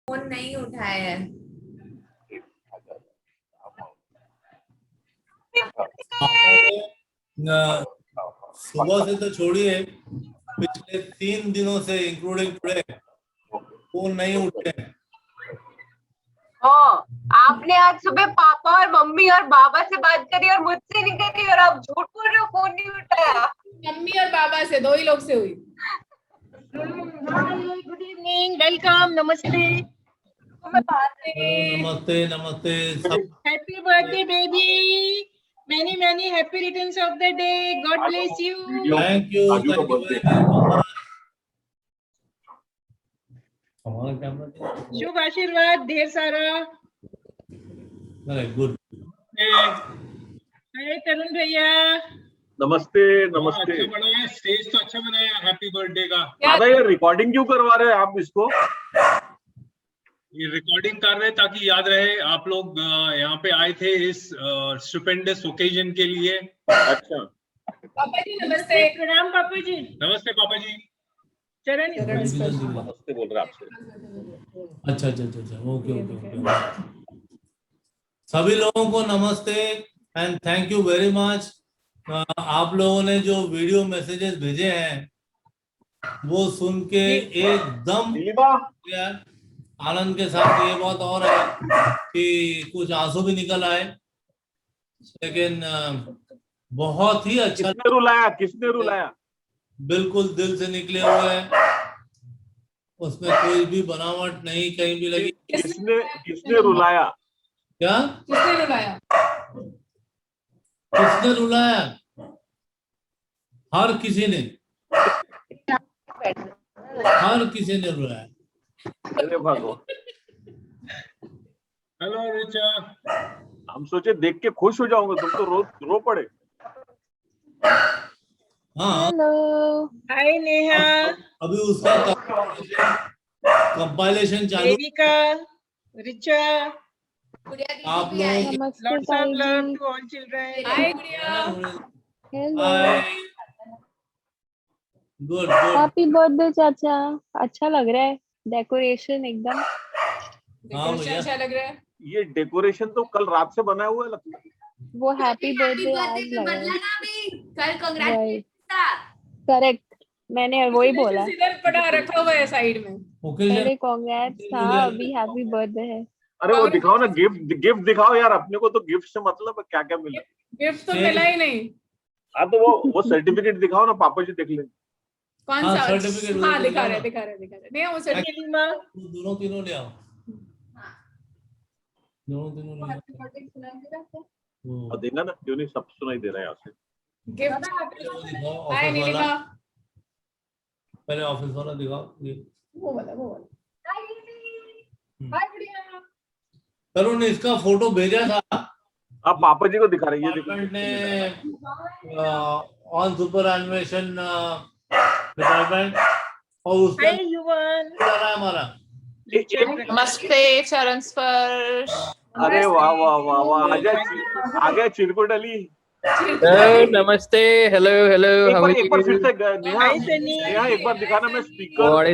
Phone नहीं उठाया है। सुबह से तो छोड़िए, पिछले 3 दिनों से इंक्लूडिंग टुडे फोन नहीं उठे। आपने आज सुबह पापा और मम्मी और बाबा से बात करी और मुझसे नहीं करी, और आप झूठ बोल रहे हो, फोन नहीं उठाया। मम्मी और बाबा से, 2 ही लोग से हुई। गुड इवनिंग, वेलकम, नमस्ते। नमस्ते नमस्ते। Happy birthday baby, many many happy returns of the day, God bless you. Thank you very much. शुभ आशीर्वाद ढेर सारा। Very good. अरे तरुण भैया, नमस्ते नमस्ते। अच्छा बनाया, स्टेज तो अच्छा बनाया हैप्पी बर्थडे का। दादा ये रिकॉर्डिंग क्यों करवा रहे हैं आप इसको? ये रिकॉर्डिंग कर रहे हैं ताकि याद रहे आप लोग यहाँ पे आए थे इस स्टुपेंडस ओकेजन के लिए। अच्छा पापा जी नमस्ते। प्रणाम पापा जी। नमस्ते पापा जी। चरण नमस्ते बोल रहे आपसे। अच्छा अच्छा अच्छा, ओके ओके ओके। सभी लोगों को नमस्ते and thank you very much. आप लोगों ने जो वीडियो मैसेजेस भेजे हैं वो सुन के एकदम आनंद के साथ ये बात और है कि कुछ आंसू भी निकल आए, लेकिन बहुत ही अच्छा। किसने रुलाया, किसने रुलाया? बिल्कुल दिल से निकले हुए हैं, उसमें कोई भी बनावट नहीं कहीं भी लगी। किसने किसने रुलाया? क्या किसने रुलाया? किसने रुलाया? हर किसी ने, हर किसी ने रुलाया। अरे भगवान। हेलो रिचा। हम सोचे देख के खुश हो जाओगे, तुम तो रो पड़े। हाँ हेलो, हाय नेहा। अभी उसका कंपाइलेशन चालू। देविका, रिचा, आप लोग lots of love to all children. हाय गुड़िया। Hello, good good. Happy birthday चाचा। अच्छा लग रहा है डेकोरेशन एकदम। डेकोरेशन अच्छा लग रहा है। ये डेकोरेशन तो कल रात से बना हुआ है लगता है। वो हैप्पी बर्थडे आज लगा कल कांग्रेचुलेशन था। करेक्ट, मैंने वही बोला। इधर पड़ा रखा हुआ है साइड में। पहले कांग्रेट्स था, अभी हैप्पी बर्थडे है। अरे वो दिखाओ ना, गिफ्ट दिखाओ यार। अपने को तो गिफ्ट से मतलब है, क्या क्या मिला। गिफ्ट तो मिला ही नहीं। हाँ तो वो सर्टिफिकेट दिखाओ ना, पापा जी देख लेंगे। कौन सा सर्टिफिकेट? हाँ दिखा रहे नहीं वो सर्टिफिकेट। दोनों तीनों ले आओ, दोनों तीनों ले आओ। और देना ना, क्यों नहीं, सब सुनाई दे रहा है यहाँ से। गिफ्ट हाय नीलिमा, पहले ऑफिस वाला दिखाओ। वो वाला हाय गुड़िया। तरुण ने इसका फोटो भेजा था। आप पापा जी को दिखा रहे हैं, ये डिपार्टमेंट ने ऑन सुपर एनिमेशन डिपार्टमेंट, और उसका हमारा नमस्ते चरण स्पर्श। अरे वाह वाह वाह वाह, आ गया चिरकुट अली। नमस्ते, हेलो हेलो। एक बार फिर से नेहा एक बार दिखाना। मैं speaker what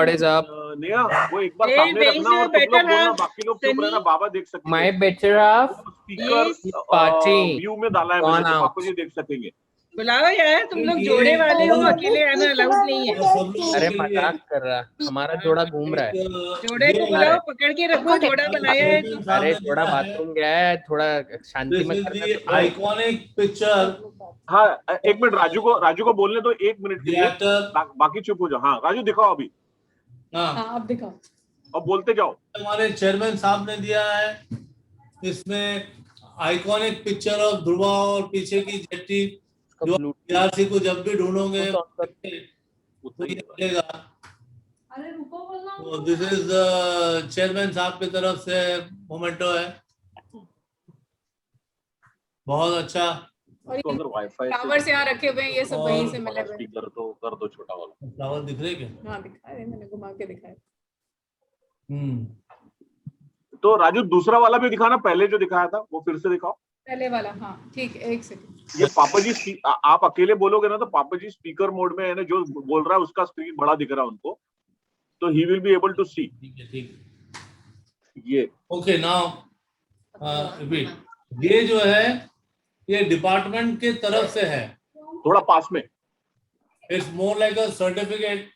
is up Neha, वो एक बार सामने रखना और तुम लोग बोलना, बाकी लोग चुप रहना। बाबा देख सकते हैं। My better of speaker party view में डाला है मैंने, तो पापा जी देख सकेंगे। बुलाओ यार, तुम लोग जोड़े वाले हो, अकेले आना अलाउड नहीं है। अरे मजाक कर रहा, हमारा जोड़ा घूम रहा है। जोड़े को बुलाओ, पकड़ के रखो, जोड़ा बनाया है तो। अरे थोड़ा बाथरूम गया है, थोड़ा शांति में करना तो। Iconic picture. हाँ एक मिनट, राजू को बोलने दो 1 मिनट के लिए, बाकी चुप हो जाओ। हाँ राजू दिखाओ अभी। हाँ अब दिखाओ, अब बोलते जाओ। हमारे चेयरमैन साहब ने दिया है, इसमें आइकॉनिक पिक्चर ऑफ ध्रुवा और पीछे की जेट्टी, जो बीआरसी को जब भी ढूंढोगे तो ये मिलेगा। तो दिस इज चेयरमैन साहब की तरफ से मोमेंटो है, बहुत अच्छा। तो अगर वाईफाई फ्लावर्स यहाँ रखे हुए हैं, ये सब वहीं से मिले हुए हैं। स्पीकर तो कर दो छोटा वाला। फ्लावर दिख रहे क्या? हाँ दिखा रहे, मैंने घुमा के दिखाया। तो राजू दूसरा वाला भी दिखाना, पहले जो दिखाया था वो फिर से दिखाओ। पहले वाला, हाँ ठीक है, 1 सेकंड। ये पापा जी आप अकेले बोलोगे ना, तो पापा जी स्पीकर मोड में है ना, जो बोल रहा है उसका स्क्रीन बड़ा दिख रहा है उनको, तो he will be able to see. ठीक है ठीक है। ये ओके नाउ रिपीट। ये जो है ये डिपार्टमेंट के तरफ से है, थोड़ा पास में it's more like a certificate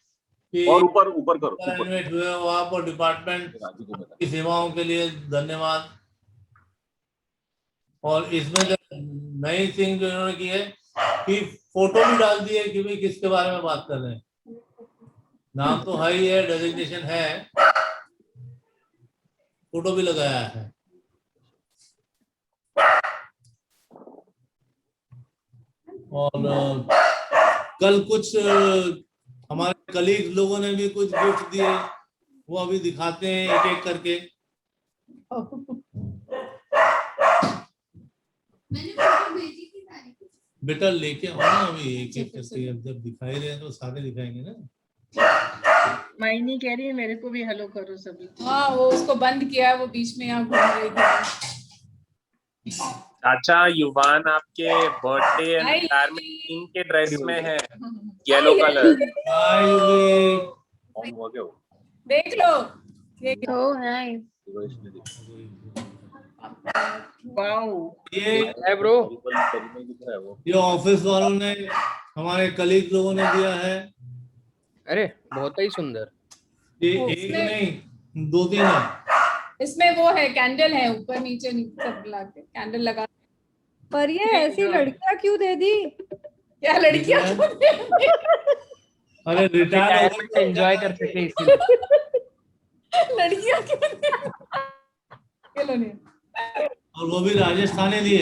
कि और ऊपर ऊपर करो ऊपर। इन्वाइट हुए हो आप और डिपार्टमेंट राजू को बता। की सेवाओं के लिए धन्यवाद। और इसमें जो नई थिंग जो इन्होंने की है कि फोटो भी डाल दी है कि भाई किसके बारे में बात कर रहे हैं। नाम तो है ही है, डेजिग्नेशन है, फोटो भी लगाया है। और कल कुछ हमारे कलीग लोगों ने भी कुछ गिफ्ट दिए, वो अभी दिखाते हैं एक एक करके। बेटा लेके आओ ना अभी एक एक करके, जब दिखाई रहे हैं तो सारे दिखाएंगे ना। मायनी कह रही है मेरे को भी हेलो करो सभी। हाँ वो उसको बंद किया है, वो बीच में यहाँ घूम रही थी। चाचा युवान आपके birthday and Hi. Retirement theme के ड्रेस में है, येलो कलर। देख लो ये Oh, nice. वाओ ये है ब्रो। ये ऑफिस वालों ने, हमारे कलीग लोगों ने दिया है। अरे बहुत ही सुंदर। ये एक नहीं 2-3 है। इसमें वो है, कैंडल है ऊपर नीचे सब लगा के कैंडल लगा। पर ये ऐसी लड़कियां क्यों दे दी? क्या लड़कियां अरे रिटायरमेंट एंजॉय कर सके इसलिए। लड़कियां क्यों नहीं? और वो भी राजस्थानी दिए।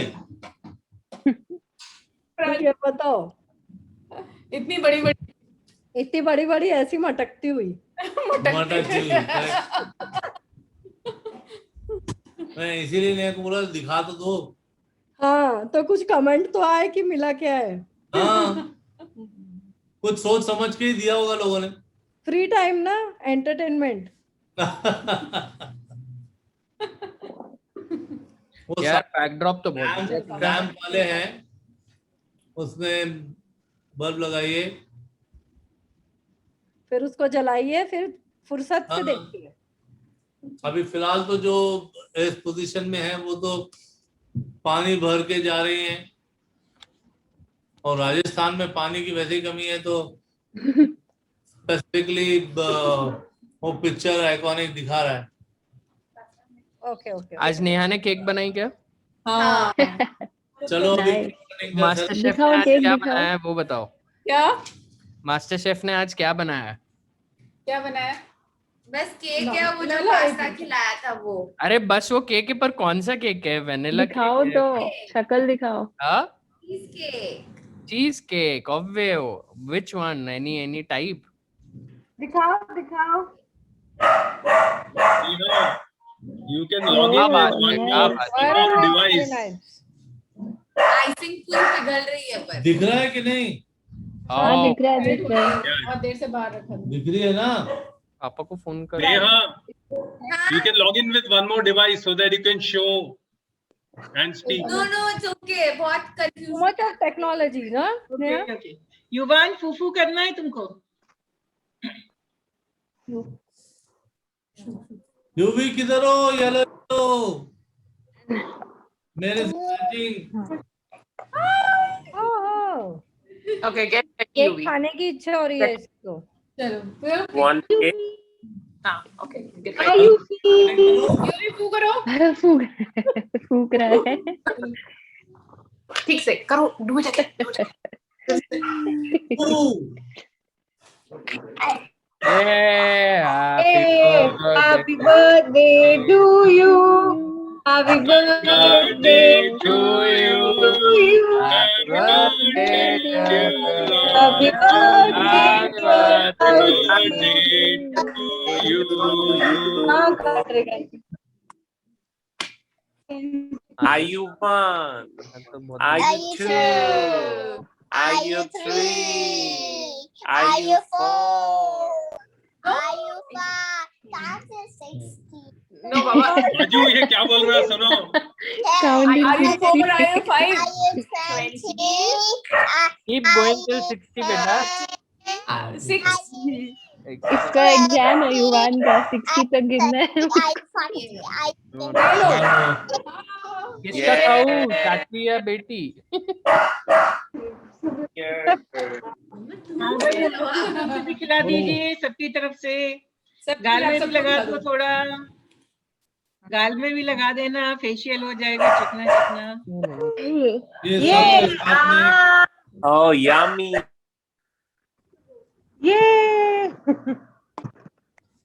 ये बताओ, इतनी बड़ी बड़ी इतनी बड़ी बड़ी ऐसी मटकती हुई। मटकती हुई, मैं इसीलिए नहीं बोला दिखा तो दो। हाँ तो कुछ कमेंट तो आए कि मिला क्या है। हाँ कुछ सोच समझ के ही दिया होगा लोगों ने। फ्री टाइम ना, एंटरटेनमेंट। वो यार बैकड्रॉप तो बहुत रैम्प वाले हैं, उसमें बल्ब लगाइए, फिर उसको जलाइए, फिर फुर्सत से हाँ। देखिए। अभी फिलहाल तो जो इस पोजीशन में है वो तो पानी भर के जा रही हैं, और राजस्थान में पानी की वैसे ही कमी है, तो स्पेसिफिकली वो पिक्चर आइकॉनिक दिखा रहा है। Okay okay. आज नेहा ने केक बनाई क्या? हाँ चलो अभी मास्टर शेफ दिखाओ, ने आज केक क्या दिखाओ। बनाया है वो बताओ। क्या मास्टर शेफ ने आज क्या बनाया है? क्या बनाया? बस केक No, है, वो जो vanilla पास्ता cake. खिलाया था वो। अरे बस वो केक है, पर कौन सा केक है? वेनिला दिखाओ केक तो, शक्ल दिखाओ। Cheese cake. चीज केक ऑब्वियो। Which one? Any type? दिखाओ दिखाओ। You can log in with one more device. Icing पूरी पिघल रही है पर। दिख रहा है कि नहीं? हाँ दिख रहा है, दिख रहा है। बहुत देर से बाहर रखा था। दिख रही है ना? पापा को फोन कर। Neha, you can log in with one more device so that you can show and speak. No, it's okay. बहुत Too confused। much of technology ना? ओके। युवान फूफू करना है तुमको? यू भी किधर हो? येलो मेरे से Okay, get केक खाने की इच्छा हो रही है इसको। चलो फिर One cake. हाँ, okay. यू भी फू करो। अरे फूक रहा है। ठीक से करो, डूब जाते। Happy birthday to you. Happy birthday to you. Happy birthday to you. Happy Are you one? Are you two? Are you three? Are you four? Are you 5? That's a 60. No, बाबा। राजू ये क्या बोल रहा है सुनो? Are you 4? Are you 5? Are you 20? Keep going till 60 बेटा। 6. इसका exam है युवान का, 60 तक गिनना है। किसका खाऊं, चाची या बेटी? भी खिला दीजिए सबकी तरफ से। गाल में भी लगा दो थोड़ा, गाल में भी लगा देना, फेशियल हो जाएगा चिकना चिकना। ये सब साथ में Oh, yummy. ये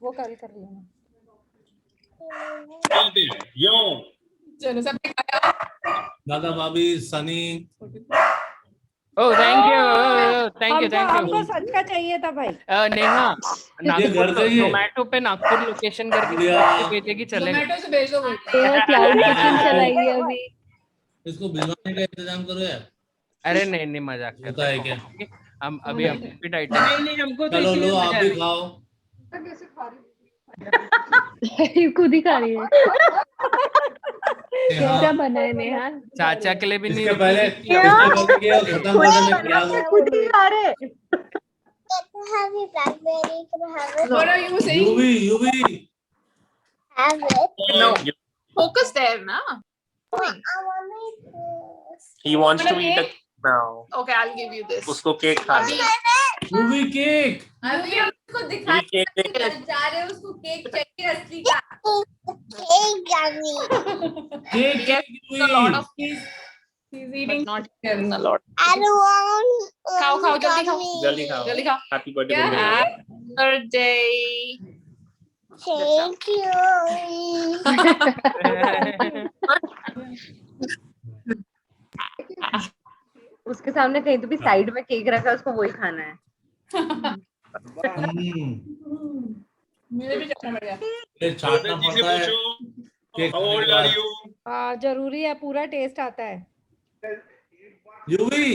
वो कल कर लेना। यो चलो सबने खाया। दादा भाभी Sunny oh thank you, thank you, thank हमको यू। सच का चाहिए था भाई। नेहा, नागपुर घर चाहिए। जोमेटो पे नागपुर लोकेशन करके भेजेगी, चलेगा? जोमेटो से भेज दो वो। क्लाउड किचन चलाएगी अभी। इसको भिजवाने का इंतजाम करो यार। अरे नहीं नहीं, मजाक कर होता है क्या? हम अभी हम रिपीट आइटम। नहीं हमको तो चलो इसीलिए लो, आप मजा भी है। खाओ। खुद ही खा रही है। कैसा बना है नेहा? चाचा के लिए भी नहीं इसके पहले रुकी। इसके पहले कि खत्म करने में खिला दो। खुद ही खा रहे। Have it, blackberry. Can I have it? What are you saying? UV Have it. No. Focus there ना। I want my this. He wants to eat a now. Okay, I'll give you this. उसको cake खाना है। UV cake अभी उसको दिखा ये cake जा रहे उसको केक चाहिए असली का। Hey, Gummy. Cake Yes, a lot of he's eating not hearing a lot. I don't want. खाओ खाओ जल्दी खाओ gummy. जल्दी खाओ। जल्दी खाओ। हैप्पी बर्थडे क्या baby. Happy birthday। Thank you. उसके सामने कहीं तो भी साइड में केक रखा है, उसको वही खाना है। मुझे भी चखना पड़ गया। ये चाटना जी से पड़ता है पूछो, cake how old are you? हाँ जरूरी है, पूरा टेस्ट आता है। यूवी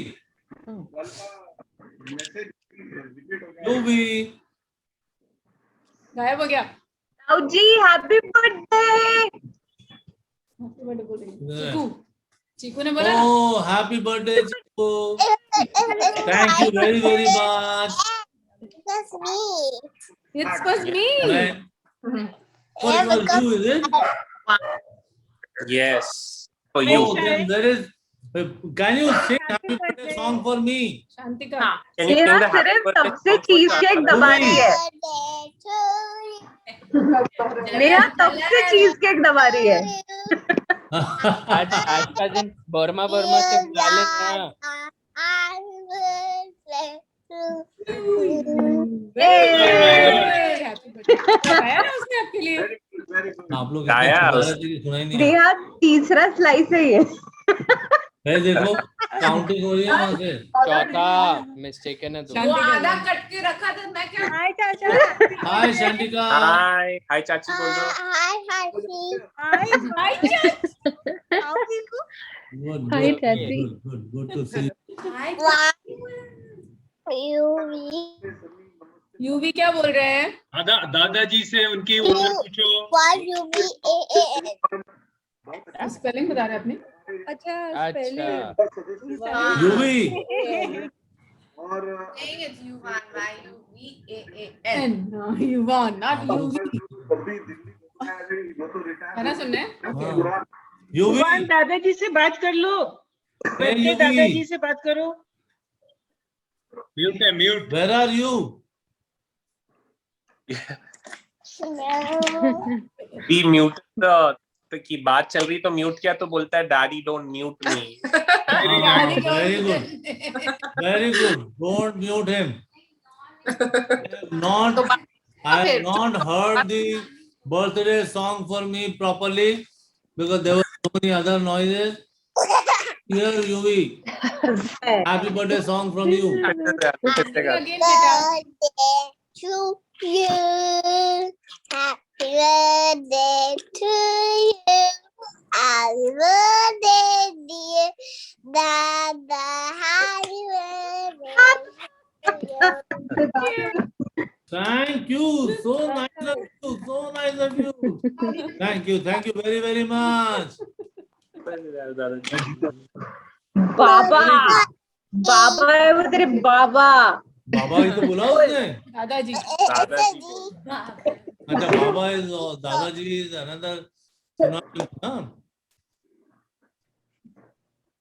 गायब हो गया। ताऊ जी हैप्पी बर्थडे। चीकू चीकू ने बोला ना। Oh happy birthday Chiku, thank you very very much. That's me. It's was me. What was you, is it? Yes. For you. Oh, then there is. Can you sing happy birthday song for me? शांति का। Can you sing the happy सिर्फ birthday सबसे song for चीज Tata? Cake दबा रही है। Birthday to you. Neha तब से cheese cake दबा रही है। आज का दिन बर्मा से बुला लेना। Happy birthday to you. Happy birthday गाया ना उसने आपके लिए। आप लोग गाया सुनाई नहीं। नेहा तीसरा स्लाइस है ये। है देखो काउंटिंग हो रही है वहां से। चौथा मिस्टेकन है वो आधा कट के रखा था मैं क्या। हाय चाचा। हाय शांतिका। Hi. Hi चाची बोल दो। Hi, Happy. Good, Hi, good, Chachi. good to see you. UV क्या बोल रहे हैं? दादाजी से उनकी उम्र पूछो। स्पेलिंग बता रहे हैं अपने। अच्छा अच्छा स्पेलिंग। यूवी N युवान not यूवी। है ना सुनने? यूवी भगवान दादाजी से बात कर लो। बर्थडे दादाजी से बात करो। म्यूट है mute. Where are you? Be mute तो की बात चल रही तो म्यूट किया तो बोलता है daddy don't mute me. Very good. Don't mute him. I have not heard the birthday song for me properly because there were so many other noises. Here, Yuvi. Happy birthday song from you. Again बेटा। Birthday to you. Happy birthday to you. Happy birthday, dear Dada. Happy birthday. Thank you. So nice of you. So nice of you. Thank you. Thank you very, very much. बाबा बाबा है वो तेरे बाबा। बाबा ही तो बोला उसने। दादाजी। दादाजी अच्छा, बाबा इज दादाजी is another synonym, huh?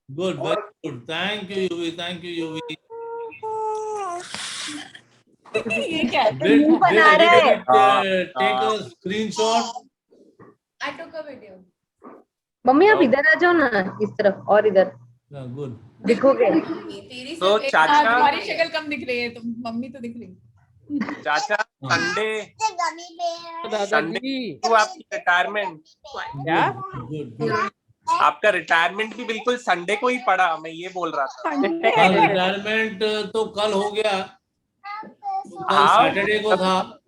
Good, very good. Thank you, Yuvi. Thank you, Yuvi. ये क्या है? मुंह बना रहा है। Take a screenshot. I took a video. Mummy आप इधर आ जाओ ना, इस तरफ और इधर Yeah, good. दिखोगे। तेरी तो सिर्फ चाचा- तुम्हारी शक्ल कम दिख रही है, तुम मम्मी तो दिख रही। चाचा संडे गमी बेर दादाजी तो आपकी रिटायरमेंट क्या Good, good. आपका रिटायरमेंट भी बिल्कुल संडे को ही पड़ा, मैं ये बोल रहा था। कल रिटायरमेंट तो कल हो गया, कल हाँ। सैटरडे को था।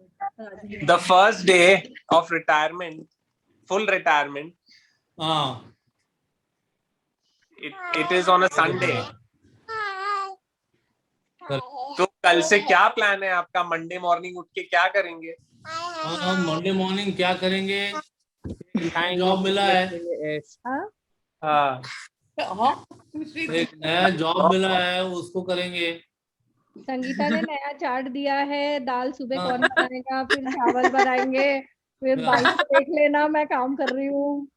The first day of retirement, full retirement, हाँ, it is on a Sunday. तो कल से क्या प्लान है आपका? मंडे मॉर्निंग उठ के क्या करेंगे? हम मंडे मॉर्निंग क्या करेंगे? जॉब मिला है, हाँ, एक नया जॉब मिला है, उसको करेंगे। संगीता ने नया चार्ट दिया है, दाल सुबह कौन बनाएगा, फिर चावल बनाएंगे, फिर भाई से देख लेना, मैं काम कर रही हूँ।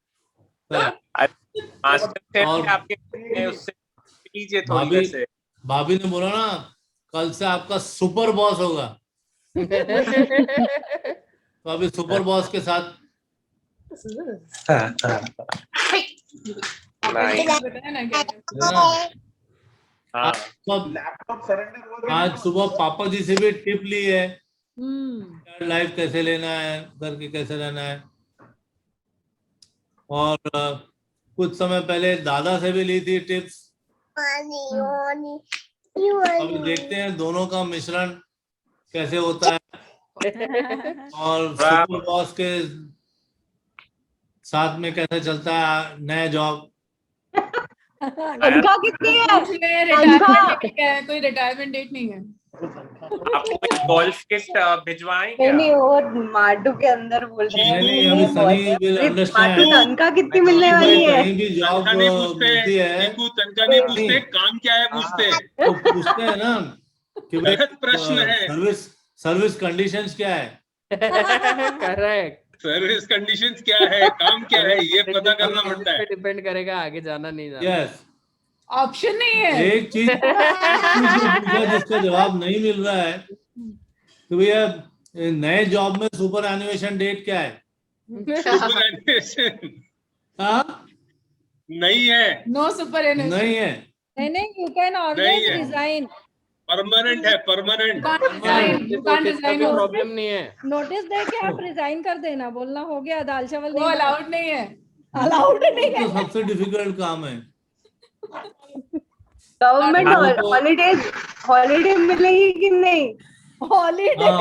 मास्टर शेफ और- आपके उससे लीजिए थोड़ी देर से। भाभी ने बोला ना, कल से आपका सुपर बॉस होगा, तो अभी सुपर बॉस के साथ बताया ना क्या? हाँ, आज सुबह पापा जी से भी टिप ली है, लाइफ कैसे लेना है, घर के कैसे रहना है। और कुछ समय पहले दादा से भी ली थी टिप्स। अभी देखते हैं दोनों का मिश्रण कैसे होता है, और सुपर बॉस के साथ में कैसे चलता है नया जॉब। तनख्वाह कितनी है? रिटायरमेंट डेट क्या है? कोई रिटायरमेंट डेट नहीं है। आपको एक गोल्फ किट भिजवाएं क्या? नहीं और मार्डू के अंदर बोल रहे हैं। नहीं, अभी सनी will understand। मार्डू तनख्वाह कितनी मिलने वाली है? कहीं भी जॉब तनख्वाह नहीं पूछते, मिलती है टीकू तनख्वाह नहीं पूछते, काम क्या है पूछते। तो पूछते हैं ना कि भाई गलत प्रश्न है। सर्विस कंडीशंस क्या है। करेक्ट, सर्विस कंडीशंस क्या है, काम क्या है, ये पता करना पड़ता है। डिपेंड करेगा आगे जाना नहीं जाना। यस, ऑप्शन नहीं है। एक चीज पूछा जिसका जवाब नहीं मिल रहा है, तो भैया नए जॉब में सुपर एनिमेशन डेट क्या है? सुपरएनुएशन हाँ, नहीं है, नो सुपर नहीं है। नहीं, यू कैन नहीं ऑलवेज है। रिजाइन। परमानेंट है, परमानेंट। प्रॉब्लम नहीं है। नोटिस दे के आप रिजाइन कर देना, बोलना हो गया, दाल चावल वो नहीं अलाउड नहीं है। अलाउड नहीं है। तो सबसे डिफिकल्ट काम है। गवर्नमेंट हॉलीडे मिलेगी कि नहीं? हॉलीडे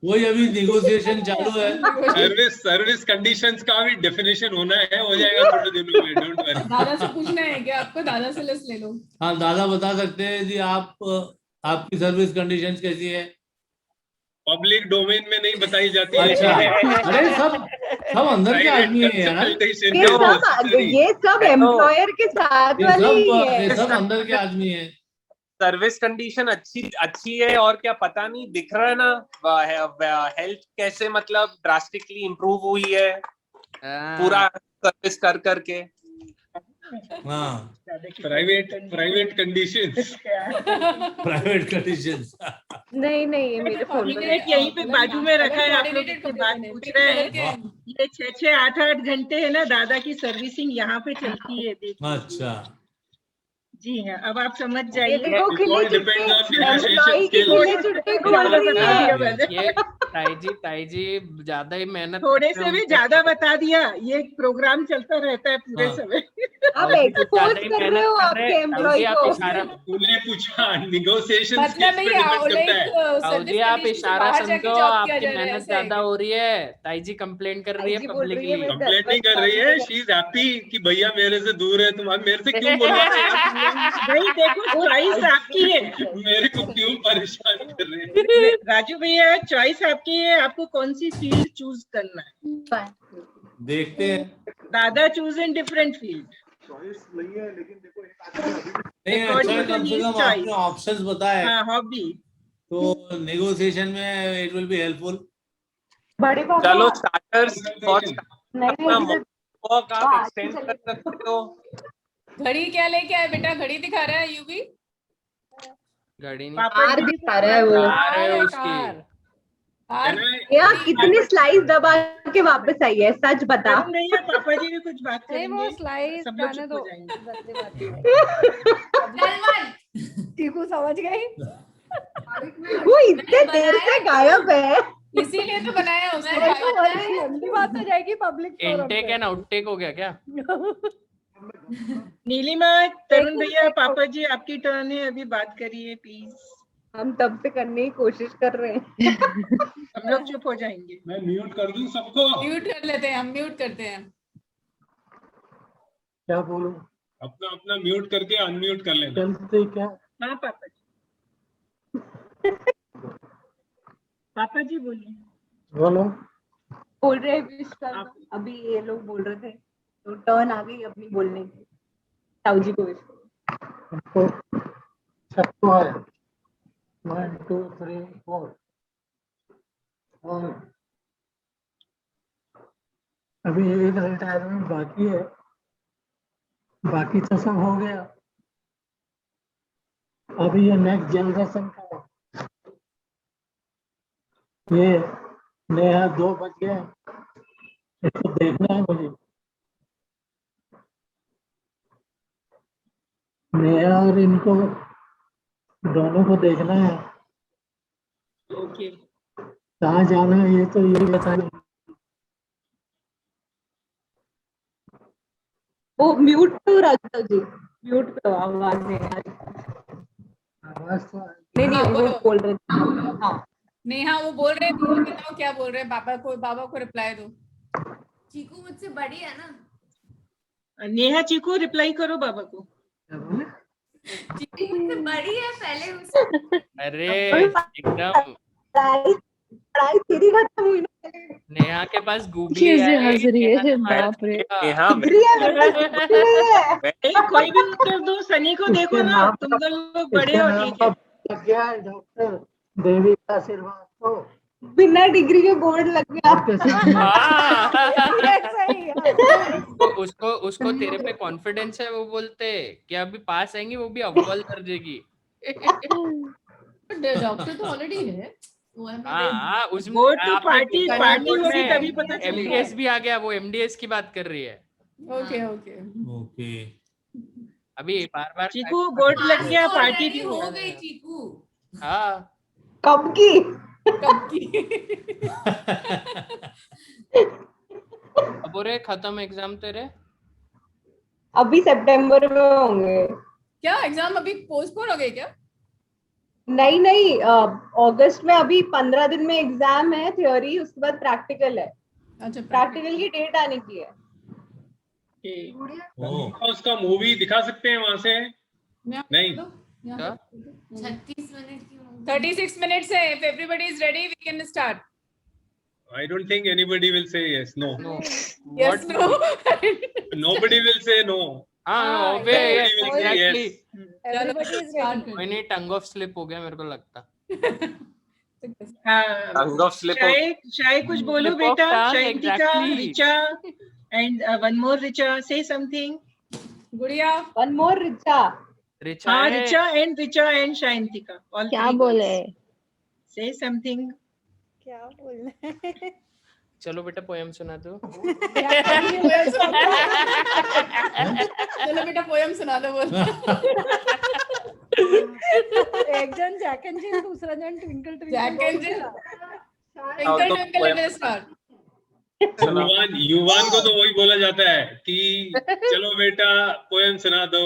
वही अभी निगोशिएशन चालू है। सर्विस कंडीशंस का भी डेफिनेशन होना है, हो जाएगा थोड़े दिनों में, डोंट वरी। दादा से पूछना है क्या आपको? दादा से लिस्ट ले लो। हाँ, दादा बता सकते हैं जी, आपकी सर्विस कंडीशंस कैसी है। पब्लिक डोमेन में नहीं बताई जाती है। अच्छा, अरे सब अंदर के आदमी है यार, ये सब एम्प्लॉयर के साथ वाले ही है। ये सब अंदर के आदमी है। सर्विस कंडीशन अच्छी है, और क्या पता नहीं दिख रहा है ना, हेल्थ कैसे मतलब ड्रास्टिकली इम्प्रूव हुई है पूरा सर्विस कर करके। हाँ, प्राइवेट कंडीशंस। Private conditions. नहीं ये मेरे फोन में यहीं पे बाजू में रखा है, आप लोग इससे बात पूछ रहे हैं। ये 6-6, 8-8 घंटे है ना, दादा की सर्विसिंग यहाँ पे चलती है। देखिए, अच्छा, जी हाँ, अब आप समझ जाइए। देखो all depends on negotiation skill। ताई जी ज्यादा ही मेहनत थोड़े से भी ज्यादा बता दिया, ये प्रोग्राम चलता रहता है पूरे हाँ। समय। आप एक्सपोज कर रहे हो आपके एम्प्लॉय को। तूने पूछा निगोशिएशन मतलब पे नहीं, डिपेंड करता है। ताऊजी आप इशारा समझो, आपकी मेहनत ज्यादा हो रही है। ताई जी कंप्लेंट कर रही है ताई जी बोल रही है, पब्लिकली। कंप्लेंट नहीं कर रही है, शी इज हैप्पी कि भैया मेरे से दूर है, तुम मेरे से क्यों बोल रहे हो? नहीं, देखो चॉइस आपकी है। मेरे को क्यों परेशान कर रहे हैं? राजू भैया, चॉइस आपकी है, आपको कौन सी फील्ड चूज करना है। देखते हैं। दादा choose in different field. Choice नहीं है, लेकिन देखो एक आदमी अभी भी नहीं, अच्छा है, कम से कम आपने ऑप्शंस बताए, हाँ हॉबी तो नेगोशिएशन में इट विल बी हेल्पफुल। बड़े पापा चलो स्टार्टर्स फॉर अपना नहीं वॉक आप एक्सटेंड कर सकते हो। घड़ी क्या लेके आए बेटा? घड़ी दिखा रहा है यूवी? घड़ी नहीं कार दिखा रहा है वो। कार है उसकी। कार यार कितनी स्लाइस दबा के वापस आई है, सच बता। तरुण भैया पापा जी भी कुछ बात नहीं वो करेंगे, स्लाइड सब लोग जाने चुप दो। हो जाएंगे। बदले बात है। चीकू समझ गई। वो इतने देर से गायब है। इसीलिए तो बनाया उसने। लंबी बात हो जाएगी पब्लिक फोरम इनटेक पे। एंड आउटटेक हो गया क्या? नीलिमा, तरुण भैया, पापा जी आपकी टर्न है, अभी बात करिए प्लीज। हम तब से करने की कोशिश कर रहे हैं। हम लोग चुप हो जाएंगे। मैं म्यूट कर दूं सबको? म्यूट कर लेते हैं, हम म्यूट करते हैं। क्या बोलूं? अपना अपना म्यूट करके अनम्यूट कर लेना। चलते क्या? हाँ पापा जी। पापा जी बोलिए। बोलो। बोल रहे हैं विश कर दो। अभी ये लोग बोल रहे थे तो टर्न आ गई अपनी बोलने की। ताऊ जी को विश करो। हमको सबको है 1 2 3 4 और अभी एक रिटायरमेंट बाकी है, बाकी तो सब हो गया। अभी ये नेक्स्ट जनरेशन का है। ये नया 2 बज गए, इसको देखना है मुझे। नया और इनको दोनों को देखना है। ओके। कहाँ जाना है ये तो यही बताइए। वो म्यूट पे राजा जी, म्यूट पे आवाज नहीं आ रही। आवाज तो नहीं नहीं हाँ, वो बोलो। बोल रहे थे। हाँ नेहा वो बोल रहे हैं, बताओ क्या बोल रहे हैं? बाबा को रिप्लाई दो। चीकू मुझसे बड़ी है ना। नेहा चीकू रिप्लाई करो बाबा को। चीकू मुझसे बड़ी है, पहले उससे अरे एकदम पढ़ाई तेरी खत्म हुई ना। नेहा के पास गूगली कैसे है। हंस रही है, नेहा बाप रे। यहाँ डिग्री है मेरे पास, डिग्री नहीं है। एक कोई भी उत्तर दो, सनी को देखो ना, तुम लोग बड़े हो ठीक है। लग गया है डॉक्टर देविका श्रीवास्तव। बिना डिग्री के बोर्ड लग गया। उसको तेरे पे कॉन्फिडेंस है, वो बोलते कि अभी पास आएंगी, वो भी अव्वल कर देगी। डॉक्टर तो ऑलरेडी है। हाँ उसमें Go to party होगी तभी पता चलेगा। एमडीएस भी आ गया, वो एमडीएस की बात कर रही है। Okay okay okay. अभी बार चीकू बोर्ड लग गया, पार्टी भी हो गई चीकू। हाँ कब की? अब बोले खत्म एग्जाम तेरे? अभी सितंबर में होंगे। क्या एग्जाम अभी पोस्टपोन हो गए क्या? नहीं अगस्त में। अभी 15 दिन में एग्जाम है थ्योरी, उसके बाद प्रैक्टिकल है। अच्छा प्रैक्टिकल की डेट आने की है। उसका मूवी दिखा सकते हैं वहां से? नहीं 36 मिनट की 36 minutes है। If everybody is ready, we can start. I don't think anybody will say yes. No. Yes, no. Nobody will say no. Exactly. Everybody is ready. कोई नहीं, टंग ऑफ स्लिप हो गया मेरे को लगता। Tongue of slip. शायद कुछ बोलो Slip of बेटा। tongue, शायदिका, exactly. Richa and one more Richa, say something. गुड़िया One more Richa. रिचा हाँ है। Richa and Shayantika. All क्या three बोले? girls. Say something. क्या बोलना? चलो बेटा पोएम सुना दो। चलो बेटा पोएम सुना दो बोल। एक जन जैक एंड जिल, दूसरा जन ट्विंकल जैक एंड जिल। तो ट्विंकल लिटिल स्टार। युवान को तो वही बोला जाता है कि चलो बेटा पोएम सुना दो।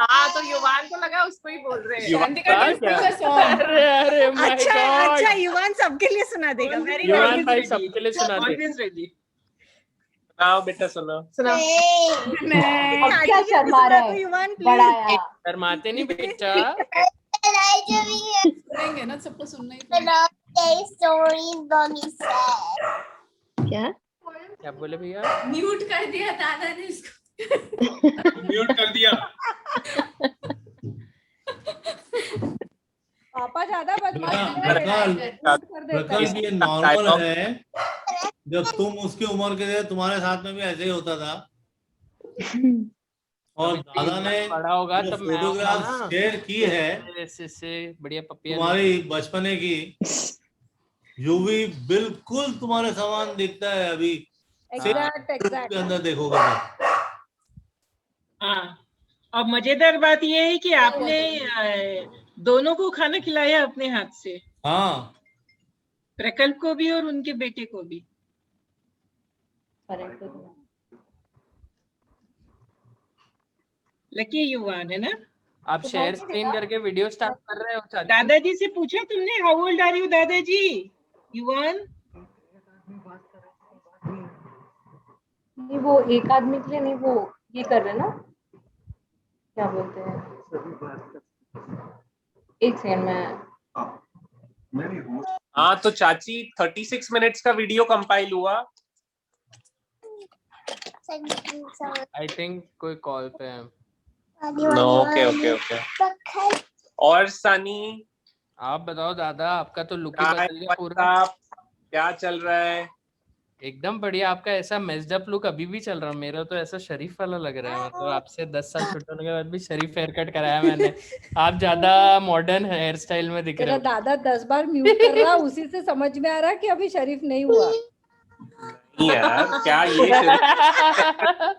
हाँ तो युवान को लगा उसको ही बोल रहे हैं। अरे अच्छा युवान सबके लिए सुना देगा। वेरी युवान भाई सबके लिए सुना दे। सुनाओ बेटा सुनाओ। अब क्या शर्मा रहा है? युवान बड़ा आया। शर्माते नहीं बेटा। सुनेंगे ना, सबको सुनना ही स्टोरी क्या? क्या बोले भैया? म्यूट कर दिया दादा ने इसको। म्यूट कर दिया। पापा ज्यादा बदमाश प्रकल्प ये नॉर्मल है, जब तुम उसकी उम्र के थे तुम्हारे साथ में भी ऐसे ही होता था। और दादा ने बड़ा होगा जो तब मैं फोटोग्राफ शेयर की है से बढ़िया पपिया तुम्हारी बचपने की, यूवी बिल्कुल तुम्हारे समान दिखता है अभी। एग्जैक्ट के अंदर देखोगे तो। हाँ, और मजेदार बात यह है कि आपने दोनों को खाना खिलाया अपने हाथ से। हाँ, प्रकल्प को भी और उनके बेटे को भी। लकी युवान है ना। आप शेयर स्क्रीन करके वीडियो स्टार्ट कर रहे हो चाची? दादाजी से पूछा तुमने हाउ ओल्ड आर यू दादाजी? युवान नहीं, वो एक आदमी के लिए नहीं, वो ये कर रहे ना, क्या बोलते हैं, एक सेकंड में। हाँ तो चाची 36 मिनट्स का वीडियो कंपाइल हुआ। आई थिंक कोई कॉल पे है। Okay okay okay. और सनी आप बताओ दादा, आपका तो लुक ही बदल गया पूरा। क्या चल रहा है? एकदम बढ़िया। आपका ऐसा मेस्ड अप लुक अभी भी चल रहा है, मेरा तो ऐसा शरीफ वाला लग रहा है। मतलब आपसे 10 साल छोटे होने के बाद भी शरीफ हेयर कट कराया मैंने। आप ज्यादा मॉडर्न हेयर स्टाइल में दिख रहे हो। दादा 10 बार म्यूट कर रहा, उसी से समझ में आ रहा कि अभी शरीफ नहीं हुआ। नहीं यार, क्या ये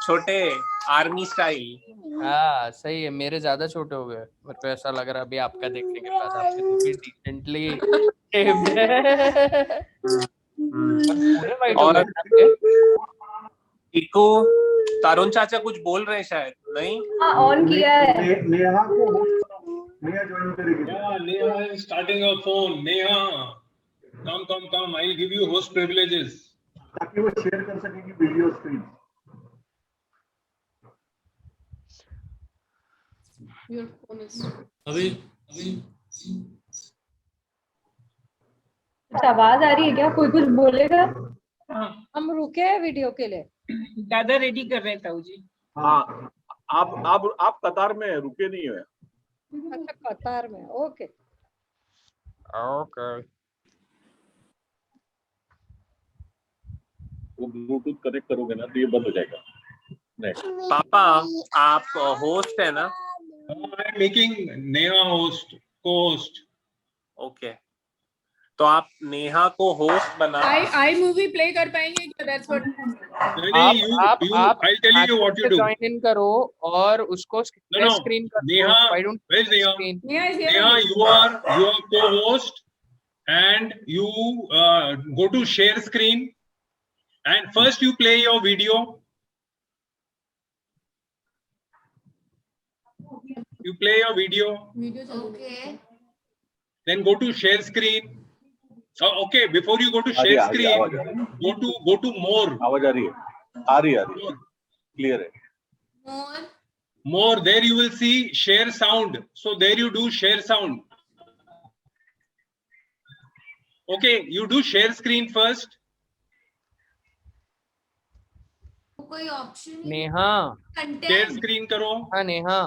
छोटे आर्मी स्टाइल। हाँ सही है, मेरे ज्यादा छोटे हो गए। मेरे को ऐसा लग रहा है अभी आपका देखने के बाद आपके तो भी डिसेंटली पूरे वाइट हो गए आपके। टीकू, तरुण चाचा कुछ बोल रहे हैं शायद। नहीं हाँ, ऑन किया है। नेहा को नेहा ज्वाइन करेगी। Neha is starting a phone. Neha, come. I'll give you host privileges. ताकि वो शेयर कर सकेगी video screen. Your phone is. अभी आवाज आ रही है क्या? कोई कुछ बोलेगा? हम रुके हैं वीडियो के लिए। दादा रेडी कर रहे ताऊ जी। हाँ, आप कतार में रुके नहीं हुए। अच्छा, कतार में। Okay okay. वो ब्लूटूथ कनेक्ट करोगे ना तो ये बंद हो जाएगा। नहीं पापा, आप होस्ट है ना? I'm making Neha host, co-host. Okay, तो आप नेहा को होस्ट बना। आई मूवी प्ले कर पाएंगे क्या? That's what. आप I'll tell you what you do. Join in करो और उसको स्क्रीन कर दो। Neha, Why don't where's Neha? screen? Neha is here. Neha, you are co-host, and you go to share screen, and first you play your video. You play your video. Okay. Then go to share screen. Oh, okay. Before you go to share screen, go to more. आवाज आ रही है clear है। More. There you will see share sound. So there you do share sound. Okay, you do share screen first. कोई option Neha share screen करो। हाँ नेहा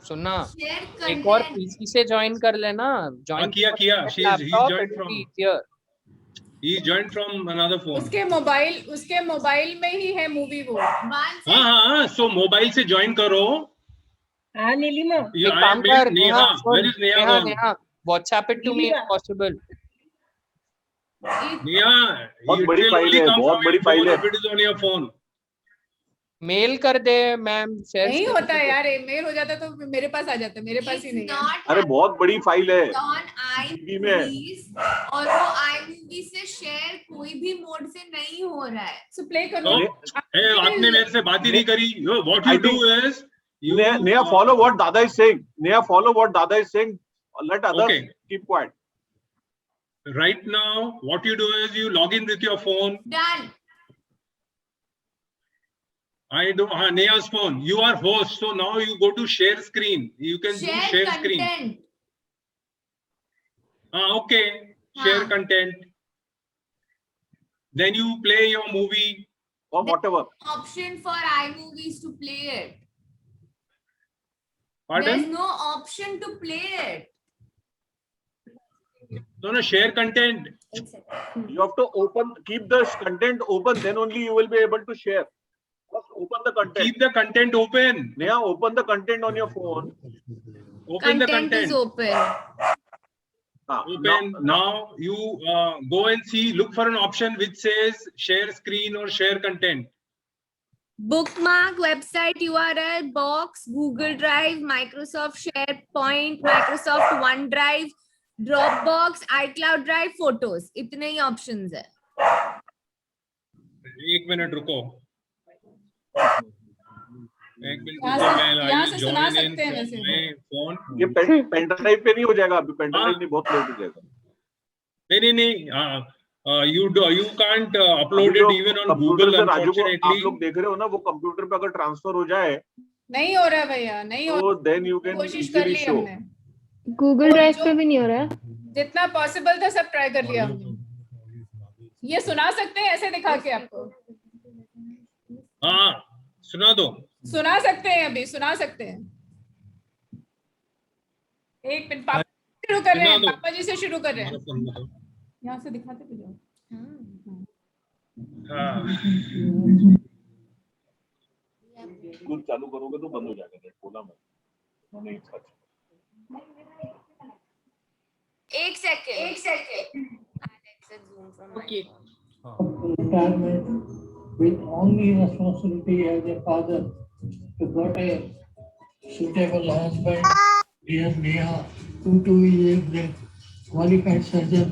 सुनना, share एक और पीसी से ज्वाइन कर लेना। ज्वाइन किया he joined from he joined from another phone. उसके मोबाइल में ही है मूवी वो। हाँ, so मोबाइल से ज्वाइन करो। हाँ नीलिमा, एक काम कर Neha, where is Neha gone? Neha WhatsApp it to me if possible. Neha, बहुत बड़ी फाइल है, बहुत बड़ी फाइल है। It is on your phone. Mail कर दे मैम। नहीं होता है यार, मेल हो जाता तो मेरे पास आ जाता, मेरे पास ही नहीं है। अरे बहुत बड़ी फाइल है और वो iMovie से शेयर कोई भी मोड से नहीं हो रहा है। सो प्ले करो। आपने मेरे से बात ही नहीं करी। What you do is Neha, follow what Dada is saying. Neha, follow what Dada is saying. Let others keep quiet. Right now, what you do is you log in with your phone. Done. I do Neha's phone. You are host, so now you go to share screen. You can do share screen. Okay. Share content. then you play your movie or whatever. Option for iMovies to play it. Pardon? There's no option to play it. No, share content. You have to keep the content open, then only you will be able to share. Just open the content. Keep the content open. Neha, open the content on your phone. Open the Content content. is open. Open. Now you go and see, look for an option which says share screen or share content. Bookmark, website URL, box, Google Drive, Microsoft SharePoint, Microsoft OneDrive, Dropbox, iCloud Drive, Photos. इतने ही options है. 1 minute रुको. 1 minute यहाँ से सुना सकते हैं वैसे. Phone. ये पेन ड्राइव पे नहीं हो जाएगा अभी. पेन ड्राइव नहीं, बहुत लेट हो जाएगा. नहीं. You can't upload it even on Google, unfortunately. आप लोग देख रहे हो ना, वो कंप्यूटर पे अगर ट्रांसफर हो जाए, नहीं हो रहा है भैया, नहीं हो तो then you can कोशिश कर ली show. हमने. गूगल ड्राइव पे भी नहीं हो रहा है. जितना पॉसिबल था सब ट्राई कर लिया हमने. ये सुना सकते हैं ऐसे दिखा के आपको? हाँ, सुना दो. सुना सकते हैं, अभी सुना सकते हैं. एक मिनट, पापा शुरू कर रहे हैं. पापा जी से शुरू कर रहे हैं. यहाँ से दिखाते तो जाओ. स्कूल चालू करोगे तो बंद हो जाएगा. नेट बोला मैं. एक second. Okay. Retirement with only responsibility as a father to get a suitable husband. Dear Neha, who is a qualified surgeon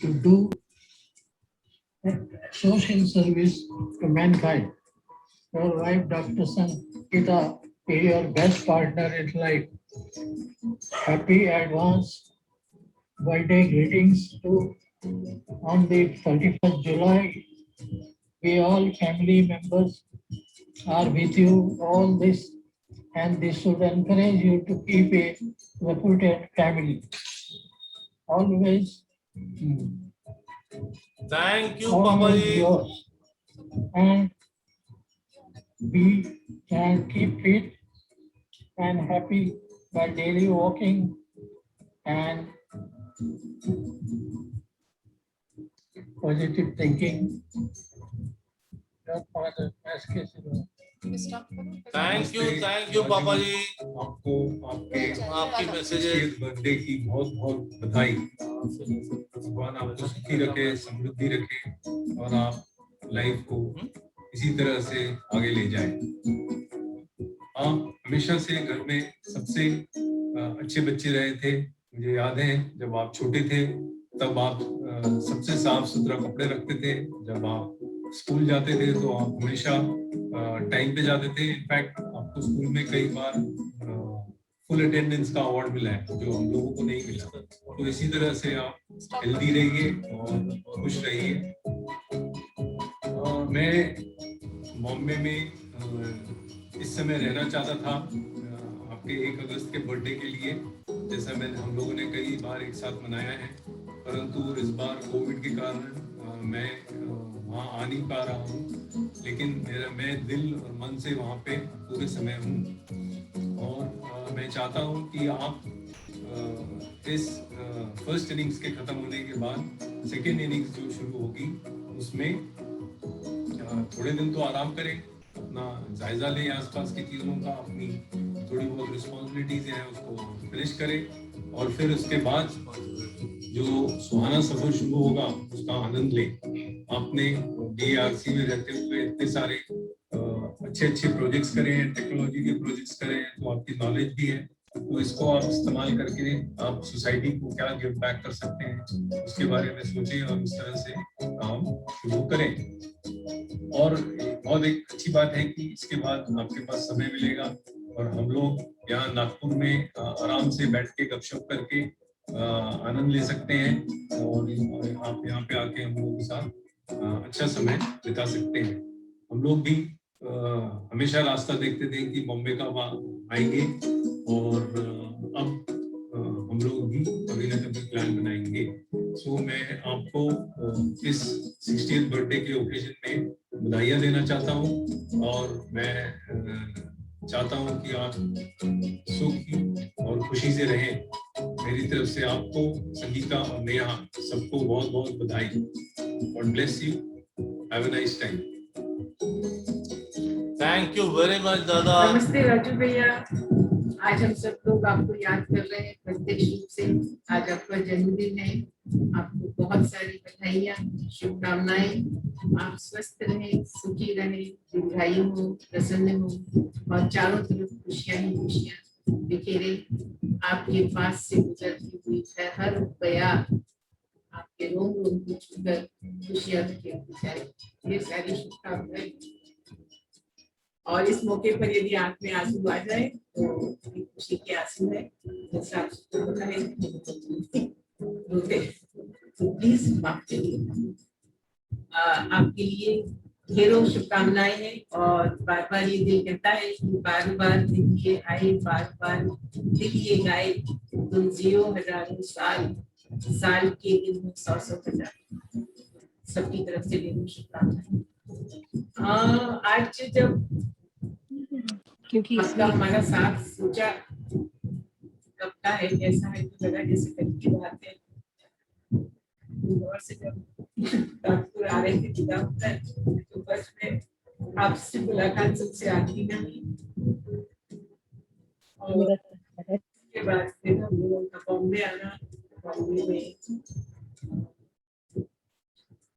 to do social service to mankind. Your wife, Dr. Sankita, is your best partner in life. Happy advance birthday greetings to on the 31st July. We all family members are with you all this, and this should encourage you to keep a reputed family. Always. Thank you, Papa ji. And be and keep fit and happy by daily walking and positive thinking. Your father, Thank you, Papa ji. आपको आपके आपकी messages birthday की बहुत बहुत बधाई. भगवान आपको सुखी रखे, समृद्धि रखे और आप लाइफ को इसी तरह से आगे ले जाएं. आप हमेशा से घर में सबसे अच्छे बच्चे रहे थे. मुझे याद है जब आप छोटे थे तब आप सबसे साफ सुथरा कपड़े रखते थे. जब आप स्कूल जाते थे तो आप हमेशा टाइम पे जाते थे. इनफैक्ट आपको स्कूल में कई बार फुल अटेंडेंस का अवार्ड मिला है जो हम लोगों को नहीं मिला. तो इसी तरह से आप हेल्दी रहिए और खुश रहिए. मैं बॉम्बे में इस समय रहना चाहता था आपके 1 अगस्त के बर्थडे के लिए, जैसा हम लोगों ने कई बार एक साथ मनाया है. परंतु इस बार कोविड के कारण मैं वहाँ आ नहीं पा रहा हूँ, लेकिन मैं दिल और मन से वहाँ पे पूरे समय हूँ. और मैं चाहता हूँ कि आप इस फर्स्ट इनिंग्स के खत्म होने के बाद सेकेंड इनिंग्स जो शुरू होगी उसमें थोड़े दिन तो आराम करें, अपना जायजा लें आसपास की चीज़ों का, अपनी थोड़ी बहुत रिस्पॉन्सिबिलिटीज हैं उसको फिनिश करें, और फिर उसके बाद जो सुहाना सफर शुरू होगा उसका आनंद लें. आपने DRC में रहते हुए इतने सारे अच्छे प्रोजेक्ट्स करे हैं, टेक्नोलॉजी के प्रोजेक्ट्स करे हैं, तो आपकी नॉलेज भी है. तो इसको आप इस्तेमाल करके आप सोसाइटी को क्या गिव बैक कर सकते हैं उसके बारे में सोचें और उस तरह से काम शुरू करें. और बहुत एक अच्छी बात है कि इसके बाद आपके पास समय मिलेगा और हम लोग यहाँ नागपुर में आराम से बैठ के गपशप करके आनंद ले सकते हैं और आप यहाँ पे आके हम लोगों के साथ अच्छा समय बिता सकते हैं. हम लोग भी हमेशा रास्ता देखते थे कि बॉम्बे कब आएंगे, और अब हम लोग भी कभी ना कभी प्लान बनाएंगे. सो मैं आपको इस 60th बर्थडे मैं चाहता हूँ कि आप सुखी और खुशी से रहें। मेरी तरफ से आपको, संगीता और नेहा, सबको बहुत बहुत बधाई। God bless you, have a nice time. Thank you very much दादा। नमस्ते राजू भैया, आज हम सब लोग आपको याद कर रहे हैं प्रत्यक्ष रूप से। आज आपका जन्मदिन है, आपको बहुत सारी बधाइयाँ, शुभकामनाएं। आप स्वस्थ रहें, सुखी रहें, दीर्घायु हो, प्रसन्न हो और चारों तरफ खुशियां ही खुशियां बिखेरे। आपके पास से गुजरती हुई हर बया आपके रोम रोम को छूकर खुशियां बिखेरती जाए। ये सारी शुभकामनाएं। और इस मौके पर यदि आंख में आंसू आ जाए तो खुशी के आंसू है, जैसा आप सबको पता है, तो प्लीज माफ करिए। आपके लिए ढेरों शुभकामनाएं हैं और बार बार ये दिल कहता है कि बार बार दिल ये आए, बार बार दिल ये गाए, तुम जियो हजारों साल, साल के दिन में 100 हजार। सबकी तरफ से ढेरों शुभकामनाएं। आज जब क्योंकि इसका हमारा साथ सोचा लगता है, कैसा है तो लगा जैसे कल की बात है। से जब नागपुर आ रहे थे जुदा होता है तो बस में आपसे मुलाकात सबसे आखिरी ना हुई। और उसके बाद फिर हम लोगों का बॉम्बे आना, बॉम्बे में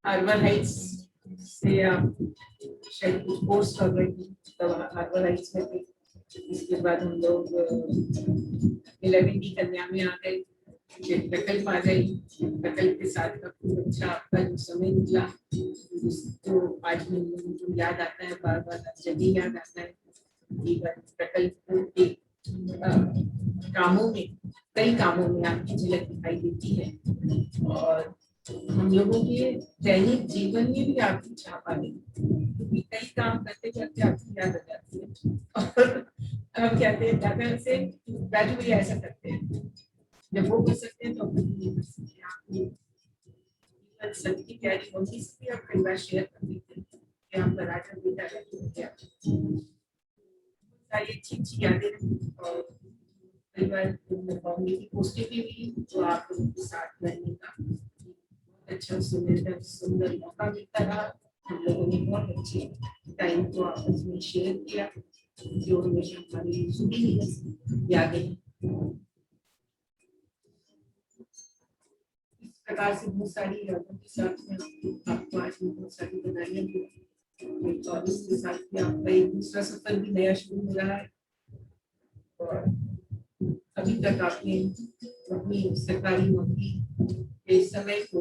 हार्बर हाइट्स से आप शायद कुछ कोर्स कर रहे थे, तब हार्बर हाइट्स में थे। इसके बाद हम लोग 11वीं कन्या में आ गए, प्रकल्प आ गई। प्रकल्प के साथ का खूब अच्छा आपका जो समय निकला, तो आज मुझे याद आता है, बार बार जब भी याद आता है। प्रकल्प के कामों में, कई कामों में आपकी झलक दिखाई देती है और हम लोगों के दैनिक जीवन में भी आपकी छाप आ गई, क्योंकि कई काम करते करते आपकी याद आ जाती है। और हम कहते हैं दादा से, राजू भैया ऐसा करते हैं, जब वो कर सकते हैं तो हम नहीं कर सकते। आप सबकी प्यारी मम्मी से भी आप कई बार शेयर कर देते हैं कि आपका राजा बेटा क्या सारी अच्छी अच्छी यादें रही। और कई बार मम्मी की पोस्टें भी हुई तो आप उनके साथ रहने का अच्छा सुंदर मौका मिलता रहा। हम लोगों ने बहुत अच्छे टाइम को आपस में शेयर किया, जो हमेशा हमारी सुनी यादें। इस प्रकार से बहुत सारी यादों के साथ में आपको आज बहुत सारी बधाइयाँ दी और इसके साथ में आपका एक दूसरा सफर भी नया शुरू हो रहा है। और अभी तक आपने अपनी सरकारी नौकरी के समय को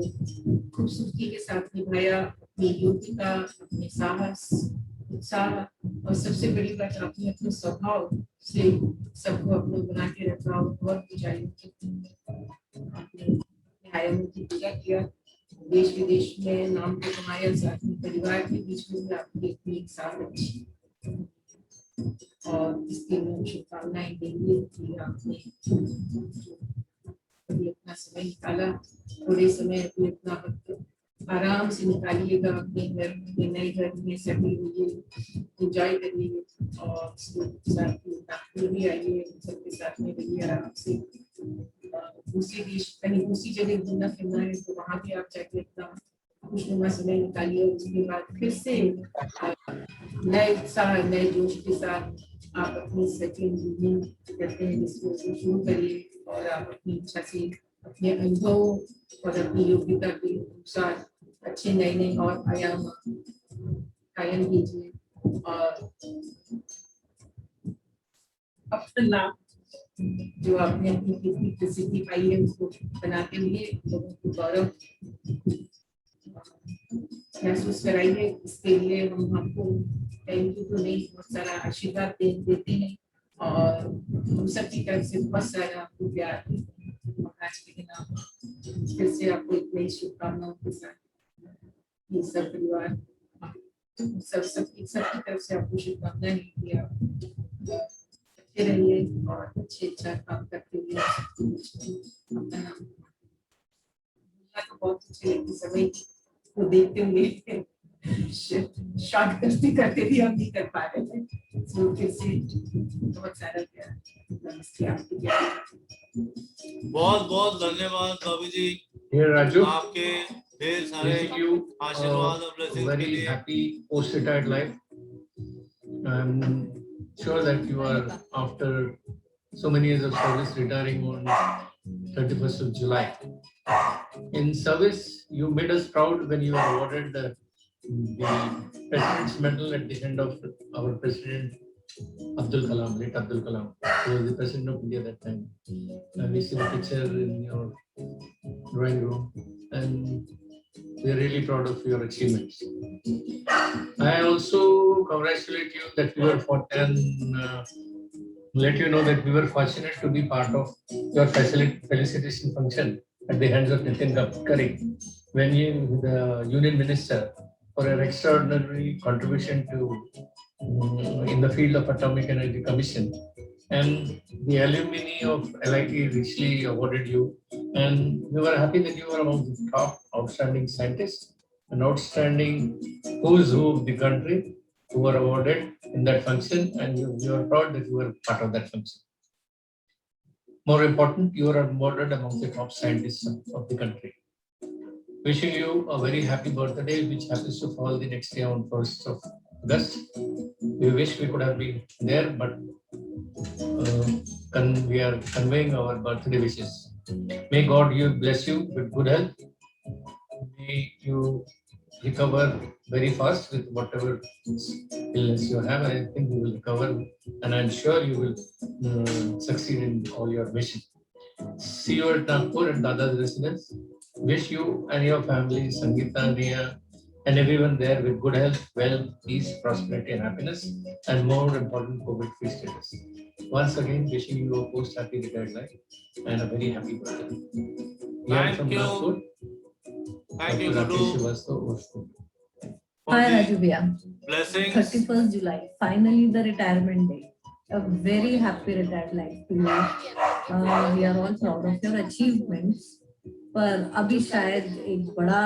खूबसूरती के साथ निभाया, अपनी योग्यता, अपने साहस, उत्साह और सबसे बड़ी बात आपने अपने स्वभाव से सबको अपने बना के रखा और बहुत ऊंचाई आपने आयामों की पूजा किया, देश विदेश में नाम को कमाया, साथ में परिवार के बीच में भी आपकी अपनी एक साथ अच्छी और इसके लिए शुभकामनाएं देंगे कि आपने अपना समय निकाला। थोड़े समय अपना वक्त आराम से निकालिएगा, अपने घर में, नए घर में सेटल होइए, एंजॉय करिए और साथ भी आइए, सबके साथ में रहिए आराम से। दूसरे देश कहीं दूसरी जगह घूमना फिरना है तो वहाँ भी आप जाके अपना खुशनुमा समय निकालिए। उसके बाद फिर से नए उत्साह, नए जोश के साथ आप अपनी सेकंड जिंदगी कहते हैं जिसको शुरू करिए और आप अपनी इच्छा से अपने अनुभव और अपनी योग्यता के अनुसार अच्छे नए नए और आयाम कायम कीजिए और अपना जो आपने अपनी प्रसिद्धि पाई है उसको बनाते हुए लोगों को गौरव महसूस कराइए। इसके लिए हम आपको थैंक यू तो नहीं, बहुत सारा आशीर्वाद देते हैं और हम सब की तरफ से बहुत सारा आपको प्यार है। आज के दिन आप फिर से आपको एक नई शुभकामनाओं के साथ ये सब परिवार सबकी तरफ से आपको शुभकामनाएं कि आप अच्छे रहिए और अच्छे अच्छा काम करते हुए अपना नाम तो बहुत अच्छे लगते समय को देखते हुए शॉर्ट करते करते भी हम नहीं कर पा रहे थे। तो फिर से बहुत सारा प्यार, नमस्ते आपको। बहुत बहुत धन्यवाद भाभी जी, Here Raju, आपके ढेर सारे wishing you आशीर्वाद और ब्लेसिंग्स के very लिए। happy post-retired life. I'm sure that you are, after so many years of service, retiring on 31st of July. In service, you made us proud when you were awarded the President's Medal at the hand of our President Abdul Kalam, late Abdul Kalam, who was the President of India at that time. And we see the picture in your drawing room, and we are really proud of your achievements. I also congratulate you that you were let you know that we were fortunate to be part of your felicitation function at the hands of Nitin Gadkari, when you, the Union Minister, for an extraordinary contribution to in the field of Atomic Energy Commission. And the alumni of LIT richly awarded you. And we were happy that you were among the top outstanding scientists and outstanding who's who of the country who were awarded in that function. And you are proud that you were part of that function. More important, you are awarded among the top scientists of the country. Wishing you a very happy birthday, which happens to fall the next day on 1st of August. We wish we could have been there, but we are conveying our birthday wishes. May God bless you with good health. May you recover very fast with whatever illness you have. I think you will recover, and I'm sure you will succeed in all your missions. See you at Nagpur at Dada's residence. Wish you and your family, Sangeeta, Nia, and everyone there with good health, wealth, peace, prosperity, and happiness, and more important, COVID-free status. Once again, wishing you a post-happy retired life and a very happy birthday. Thank you. Thank you, Guru. Hi, Raju Bhaiya. Blessings. 31st July, finally the retirement day. A very happy retired life to you. We are all proud of your achievements. पर अभी शायद एक बड़ा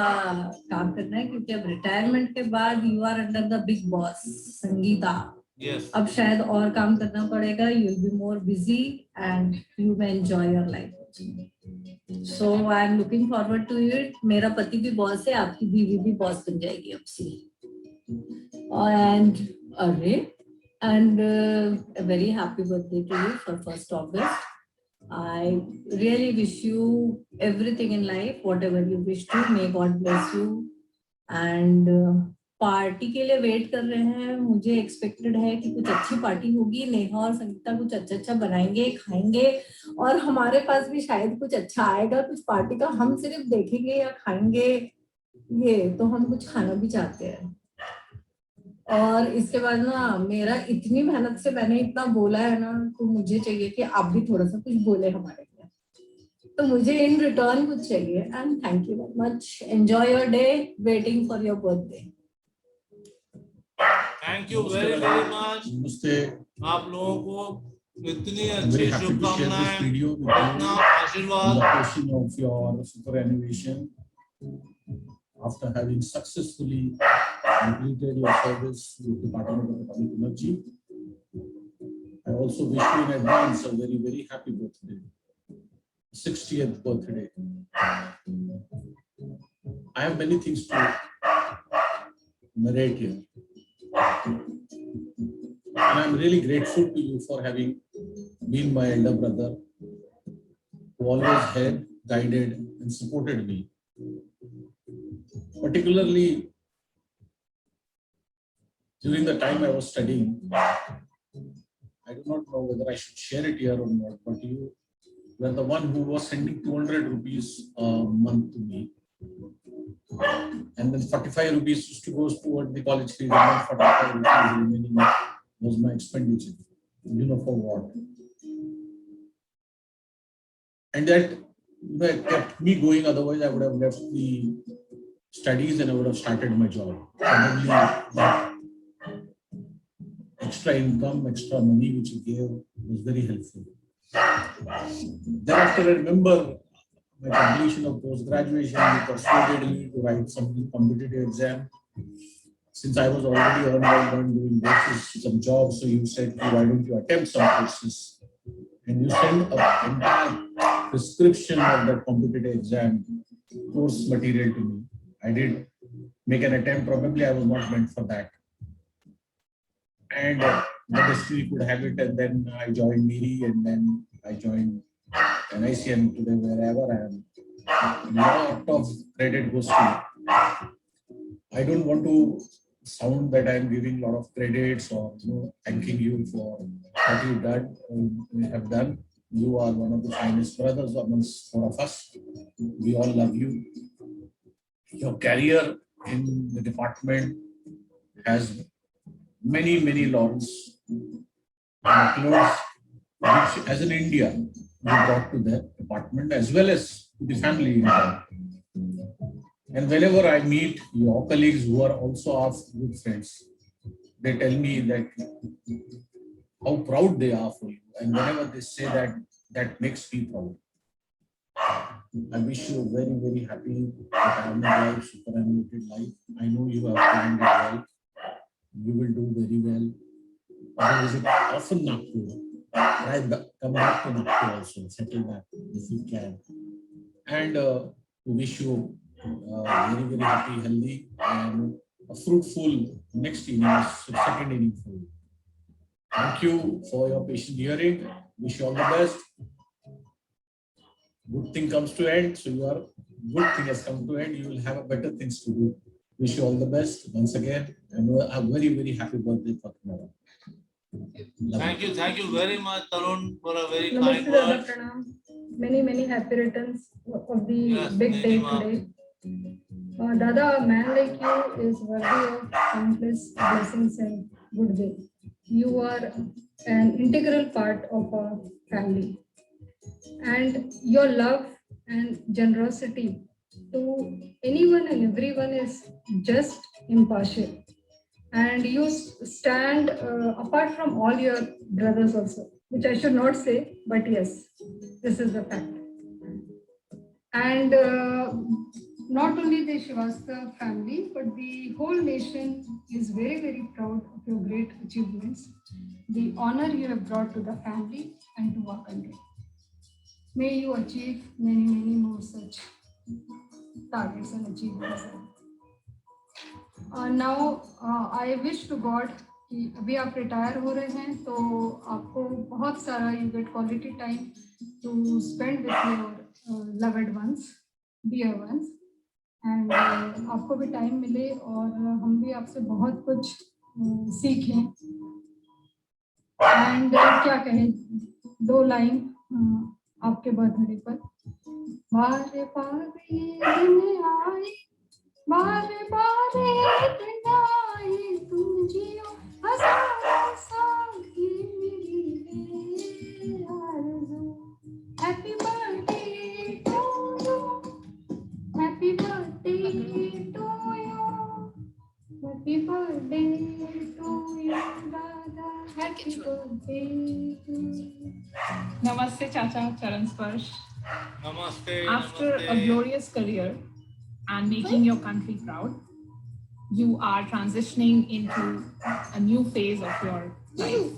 काम करना है, क्योंकि अब रिटायरमेंट के बाद you are under the big boss Sangeeta. अब शायद और काम करना पड़ेगा. You will be more busy and you may enjoy your life. So I am looking forward to it. मेरा पति भी बॉस है, आपकी बीवी भी बॉस बन जाएगी अब से. एंड अरे and a very happy birthday to you for 1st August. I really wish you everything in life, whatever you wish to. May God bless you. And party के लिए वेट कर रहे हैं. मुझे एक्सपेक्टेड है कि कुछ अच्छी पार्टी होगी. नेहा और संगीता कुछ अच्छा बनाएंगे, खाएंगे, और हमारे पास भी शायद कुछ अच्छा आएगा कुछ पार्टी का. हम सिर्फ देखेंगे या खाएंगे, ये तो हम कुछ खाना भी चाहते हैं. और इसके बाद ना, मेरा इतनी मेहनत से मैंने इतना बोला है ना, तो मुझे चाहिए कि आप भी थोड़ा सा कुछ बोले हमारे लिए. तो मुझे इन रिटर्न कुछ चाहिए. And thank you very much. Enjoy your day. Waiting for your birthday. Thank you very very much. नमस्ते. आप लोगों को इतनी अच्छी शुभकामनाएं, इतना आशीर्वाद. Of your superannuation after having successfully completed your service with the Department of Atomic Energy. I also wish you in advance a very, very happy birthday, 60th birthday. I have many things to narrate here. And I'm really grateful to you for having been my elder brother, who always had, guided, and supported me. Particularly during the time I was studying. I do not know whether I should share it here or not, but you were the one who was sending 200 rupees a month to me. And then 45 rupees used to go toward the college fees, and 45 rupees remaining was my expenditure. You know for what? And that kept me going, otherwise I would have left the studies and I would have started my job. Probably that extra income, extra money which you gave was very helpful. Thereafter, I remember my completion of post-graduation, you persuaded me to write some competitive exam. since I was already on doing some jobs, so you said, why don't you attempt some courses? And you sent an entire prescription of that competitive exam course material to me. I did make an attempt. Probably I was not meant for that. And the destiny could have it. And then I joined Miri, and then I joined NIC, and today wherever I am. A lot of credit goes to you. I don't want to sound that I'm giving a lot of credits or thanking you for what you have done. You are one of the finest brothers amongst four of us. We all love you. Your career in the department has many, many laurels, which as an India, you brought to the department as well as to the family. And whenever I meet your colleagues who are also our good friends, they tell me that how proud they are for you. And whenever they say that, that makes me proud. I wish you a very, very happy retirement life, superannuated life. I know you have planned it well. You will do very well. I visit often Nagpur. Come back to Nagpur also, settle back if you can. And we wish you very, very happy, healthy, and a fruitful next innings, second inning for you. Thank you for your patient hearing. Wish you all the best. Good thing comes to end, so your good thing has come to end. You will have better things to do. Wish you all the best once again, and a very, very happy birthday for tomorrow. Thank you very much, Tarun, for a very Namaste, kind Dada word. Pranam. Many, many happy returns of the big day today. Dada, a man like you is worthy of countless blessings and goodwill. You are an integral part of our family. And your love and generosity to anyone and everyone is just impartial. And you stand apart from all your brothers also, which I should not say, but yes, this is the fact. And not only the Srivastava family, but the whole nation is very, very proud of your great achievements, the honor you have brought to the family and to our country. May you achieve many, many more such targets and achievements. Now, I wish to God कि अभी आप retire हो रहे हैं तो आपको बहुत सारा you get quality time to spend with your loved ones, dear ones, and आपको भी time मिले और हम भी आपसे बहुत कुछ सीखें. And क्या कहें, 2 लाइन आपके बर्थडे पर. बारे बारे दिन आए, बारे बारे दिन आए, तुम जियो हजारों साल की मेरी आरज़ू. Happy birthday to you, happy birthday to you, happy birthday to you, Dada, happy birthday to you. Namaste, Chacha, Charan Sparsh. Namaste. After namaste. a glorious career and making your country proud, you are transitioning into a new phase of your life.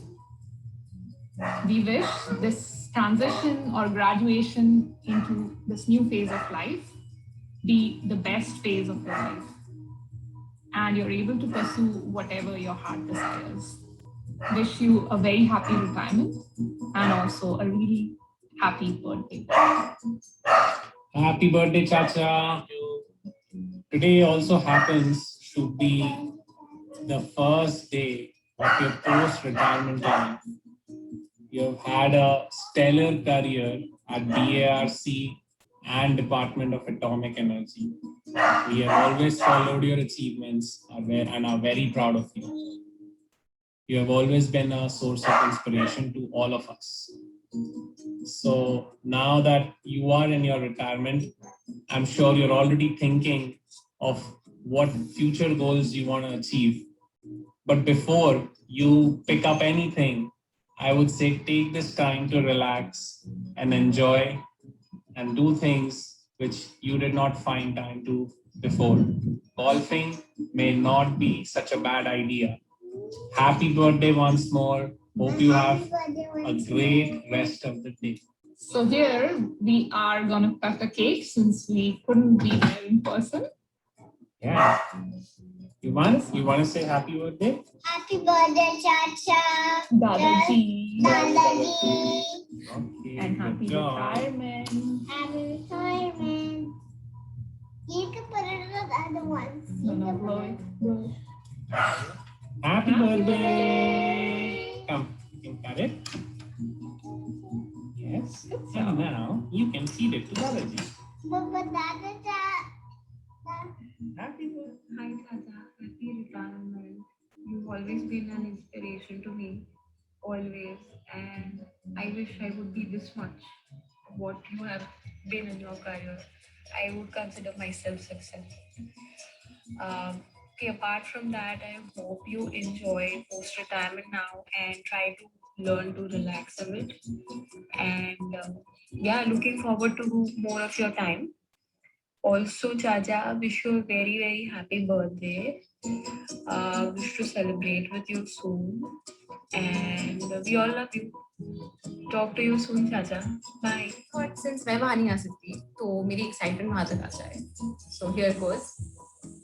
We wish this transition or graduation into this new phase of life be the best phase of your life, and you're able to pursue whatever your heart desires. Wish you a very happy retirement and also a really happy birthday. Happy birthday, Chacha. Today also happens to be the first day of your post-retirement life. You've had a stellar career at DARC and Department of Atomic Energy. We have always followed your achievements and are very proud of you. You have always been a source of inspiration to all of us. So now that you are in your retirement, I'm sure you're already thinking of what future goals you want to achieve. But before you pick up anything, I would say take this time to relax and enjoy and do things which you did not find time to before. Golfing may not be such a bad idea. Happy birthday once more. Hope you have a great rest of the day. So here we are gonna cut the cake since we couldn't be there in person. Yeah. You want to say happy birthday? Happy birthday, Chacha. Dadaji. Dadaji. Okay. And happy good job. retirement. Happy retirement. You can put it on the other ones. No, blow it. Happy birthday. Come, you can cut it. Yes. And now you can feed it to Dadaji. But Dada, Happy birthday. Hi, Chacha. Happy retirement. You've always been an inspiration to me. Always. And I wish I would be this much. What you have been in your career. I would consider myself successful. Okay, apart from that, I hope you enjoy post-retirement now and try to learn to relax a bit. And yeah, looking forward to more of your time. Also, Chacha, wish you a very, very happy birthday. Wish to celebrate with you soon. And we all love you. Talk to you soon, Chacha. Bye. But since मैं वहाँ नहीं आ सकती, तो मेरी excitement वहाँ तक आ जाए. So here goes.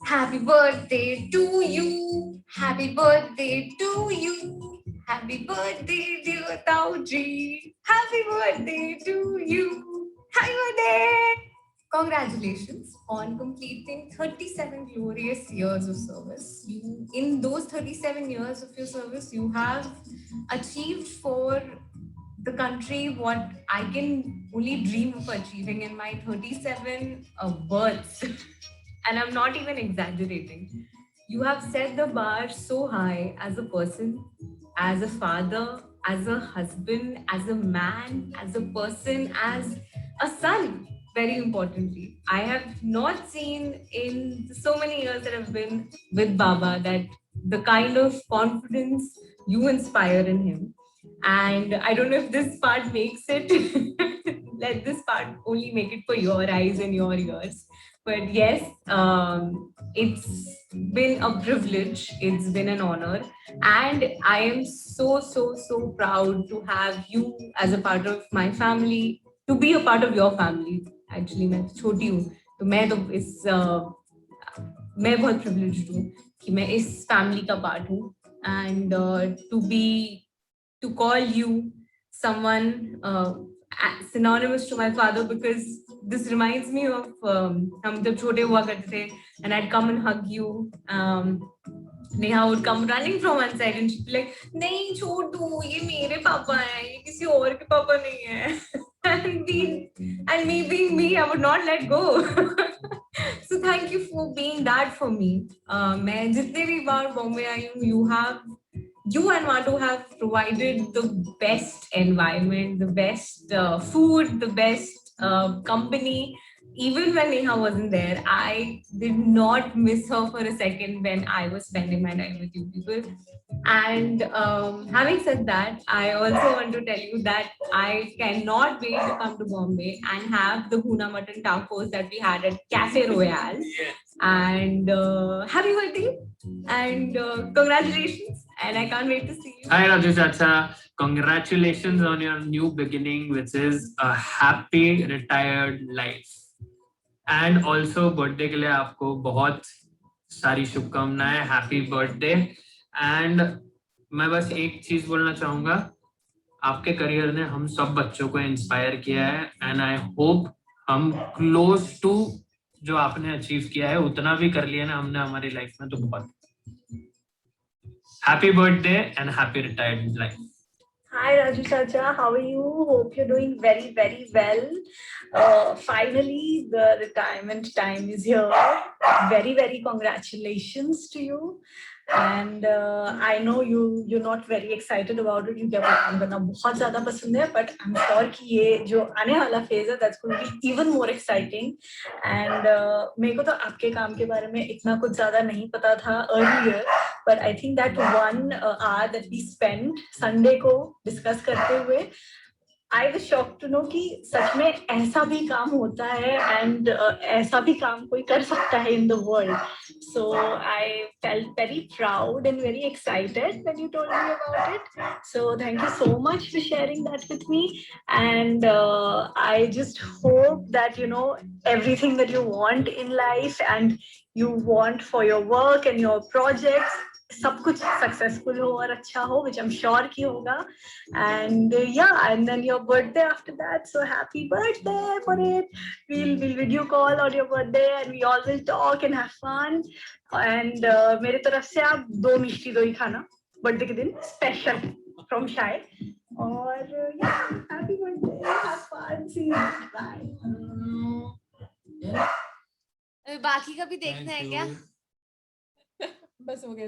Happy birthday to you. Happy birthday to you. Happy birthday, dear Tauji. Happy birthday to you. Happy birthday. Congratulations on completing 37 glorious years of service. In those 37 years of your service, you have achieved for the country what I can only dream of achieving in my 37 births. And I'm not even exaggerating. You have set the bar so high as a person, as a father, as a husband, as a man, as a person, as a son. Very importantly, I have not seen in so many years that I've been with Baba that the kind of confidence you inspire in him. And I don't know if this part makes it, let this part only make it for your eyes and your ears. But yes, it's been a privilege. It's been an honor. And I am so proud to have you as a part of my family, to be a part of your family. Actually, मैं छोटी हूँ, तो मैं बहुत privileged हूँ कि मैं इस family का part हूँ. And to call you someone synonymous to my father, because this reminds me of हम जब छोटे हुआ करते थे, and I'd come and hug you. Neha would come running from one side and she'd be like, नहीं छोड़ दो, ये मेरे पापा हैं, ये किसी और के पापा नहीं हैं. And me being me, I would not let go. So thank you for being that for me. मैं जितने भी बार बॉम्बे आई हूँ, you and Madhu have provided the best environment, the best food, the best company. Even when Neha wasn't there, I did not miss her for a second when I was spending my time with you people. And having said that, I also want to tell you that I cannot wait to come to Bombay and have the Bhuna Mutton tacos that we had at Cafe Royale. Yes. And happy birthday and congratulations. And I can't wait to see you. Hi Raju Chacha, congratulations on your new beginning, which is a happy retired life. And also birthday के लिए आपको बहुत सारी शुभकामनाएं. Happy birthday. And मैं बस एक चीज बोलना चाहूँगा, आपके करियर ने हम सब बच्चों को इंस्पायर किया है. And I hope हम close to जो आपने अचीव किया है उतना भी कर लिया ना हमने हमारी लाइफ में, तो बहुत. Happy birthday and happy retired life. Hi Raju Chacha, how are you? Hope you're doing very, very well. Finally, the retirement time is here. Very, very congratulations to you. And I know you're not very excited about it. You get काम करना बहुत ज़्यादा पसंद है, but I'm sure कि ये जो आने वाला phase है, that's going to be even more exciting. And मेरे को तो आपके काम के बारे में इतना कुछ ज़्यादा नहीं पता था earlier, but I think that 1 hour that we spent Sunday को discuss करते हुए, I was shocked to know कि सच में ऐसा भी काम होता है and ऐसा भी काम कोई कर सकता है in the world. So I felt very proud and very excited when you told me about it. So thank you so much for sharing that with me. And I just hope that you know everything that you want in life and you want for your work and your projects, सब कुछ successful हो और अच्छा हो, which I'm sure कि होगा. And yeah, and then your birthday after that. So happy birthday for it. We'll video call on your birthday and we all will talk and have fun. And मेरे तरफ से आप 2 मिष्टी दही खाना birthday के दिन special from Shai. और yeah, happy birthday. Have fun. See you. Bye. बाकी का भी देखना है क्या? बस हो गया.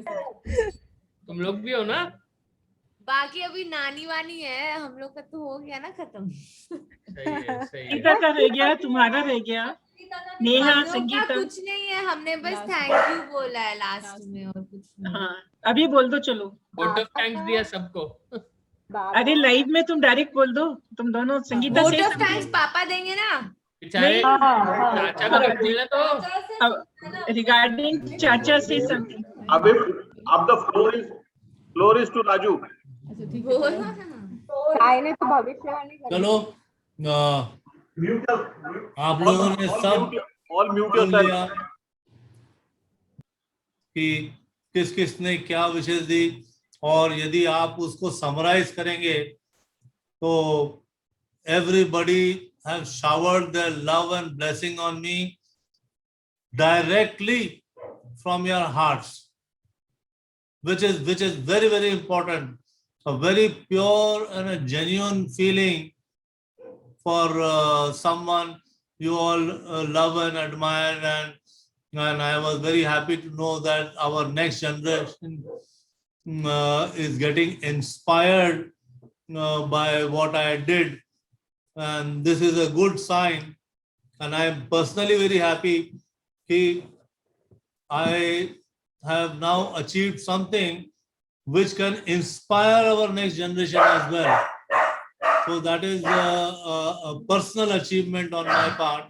तुम लोग भी हो ना? बाकी अभी नानी वानी है, हम लोग का तो हो गया ना खत्म. सही है, सही है. संगीता का रह गया, तुम्हारा रह गया. नेहा, हम लोग का संगीता. कुछ नहीं है, हमने बस थैंक यू बोला है लास्ट में और कुछ नहीं. हाँ, अभी बोल दो चलो. वोट ऑफ थैंक्स दिया सबको. अरे लाइव में तुम डायरेक्ट बोल दो, तुम दोनों. संगीता वोट से ऑफ थैंक्स पापा देंगे ना. चाचा को रख देना तो. रिगार्डिंग चाचा से समथिंग. अब the floor is to Raju. ने तो भविष्यवाणी करी. चलो आप लोगों ने सब all mute सुन yourself. लिया कि किस किस ने क्या विशेष दी, और यदि आप उसको समराइज करेंगे तो everybody have showered their love and blessing on me directly from your hearts, which is very, very important. A very pure and a genuine feeling for someone you all love and admire, and I was very happy to know that our next generation is getting inspired by what I did, and this is a good sign. And I am personally very happy that I have now achieved something which can inspire our next generation as well. So that is a personal achievement on my part,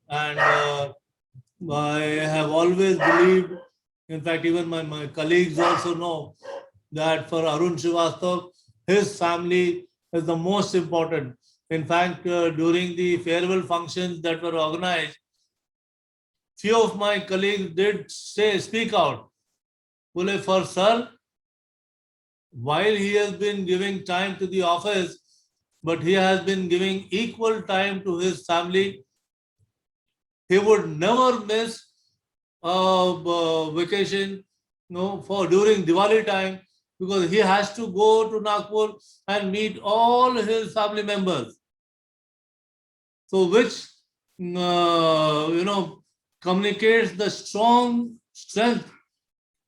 and I have always believed, in fact even my colleagues also know, that for Arun Srivastava, his family is the most important. In fact, during the farewell functions that were organized, few of my colleagues did speak out. Well, for sir, while he has been giving time to the office, but he has been giving equal time to his family. He would never miss a vacation, for during Diwali time, because he has to go to Nagpur and meet all his family members. So which communicates the strong strength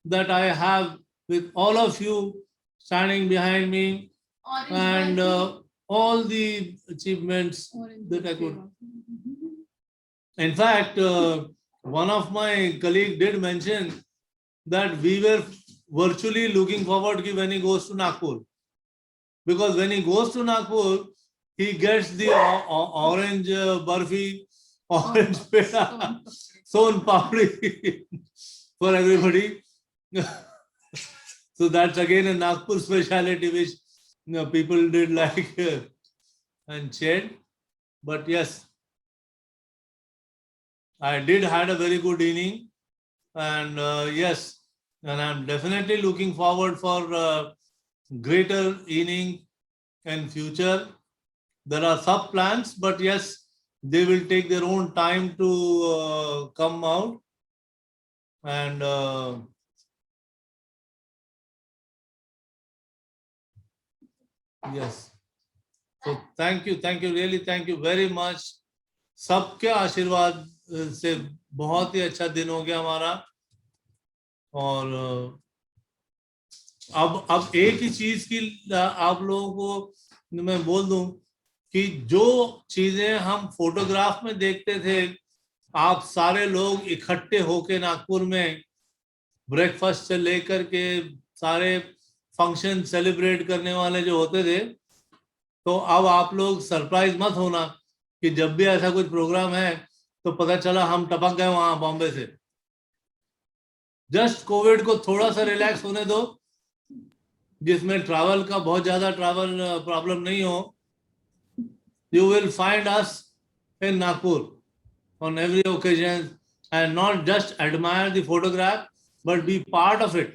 that I have with all of you standing behind me, and all the achievements that I could. In fact, one of my colleagues did mention that we were virtually looking forward to when he goes to Nagpur, because when he goes to Nagpur, he gets the orange barfi, orange peda, son papdi for everybody. So that's again a Nagpur speciality which people did like and cheered. But yes, I did had a very good inning, and yes, and I'm definitely looking forward for greater inning in future. There are sub plans, but yes, they will take their own time to come out, and yes. So thank you, really thank you very much. सबके आशीर्वाद से बहुत ही अच्छा दिन हो गया हमारा, और अब एक ही चीज की आप लोगों को मैं बोल दूं कि जो चीजें हम फोटोग्राफ में देखते थे, आप सारे लोग इकट्ठे होके नागपुर में ब्रेकफास्ट से लेकर के सारे फंक्शन सेलिब्रेट करने वाले जो होते थे, तो अब आप लोग सरप्राइज मत होना कि जब भी ऐसा कुछ प्रोग्राम है तो पता चला हम टपक गए वहां बॉम्बे से। जस्ट कोविड को थोड़ा सा रिलैक्स होने दो, जिसमें ट्रैवल का बहुत ज्यादा ट्रैवल प्रॉब्लम नहीं हो। You will find us in Nagpur on every occasion, and not just admire the photograph, but be part of it.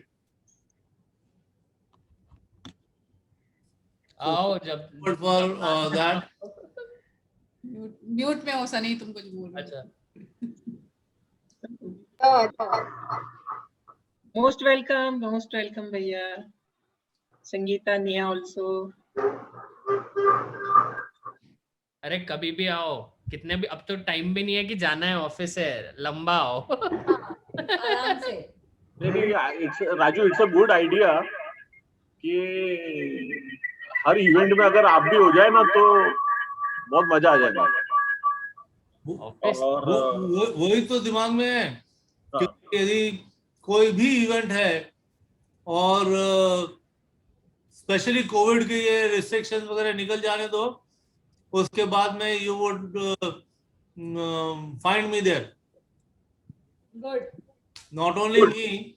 आओ जब For that. म्यूट में हो सनी, तुम कुछ बोल रहे हो। मोस्ट वेलकम भैया। संगीता, निया ऑल्सो। अरे कभी भी आओ, कितने भी, अब तो टाइम भी नहीं है कि जाना है ऑफिस है, लंबा आओ। आराम से। Raju, it's a good idea कि हर इवेंट में अगर आप भी हो जाए ना तो बहुत मजा आ जाएगा। और वही तो दिमाग में है, क्योंकि यदि कोई भी इवेंट है और स्पेशली कोविड के ये रिस्ट्रिक्शंस वगैरह निकल जाने दो, उसके बाद में you would find me there. Good. Not only me,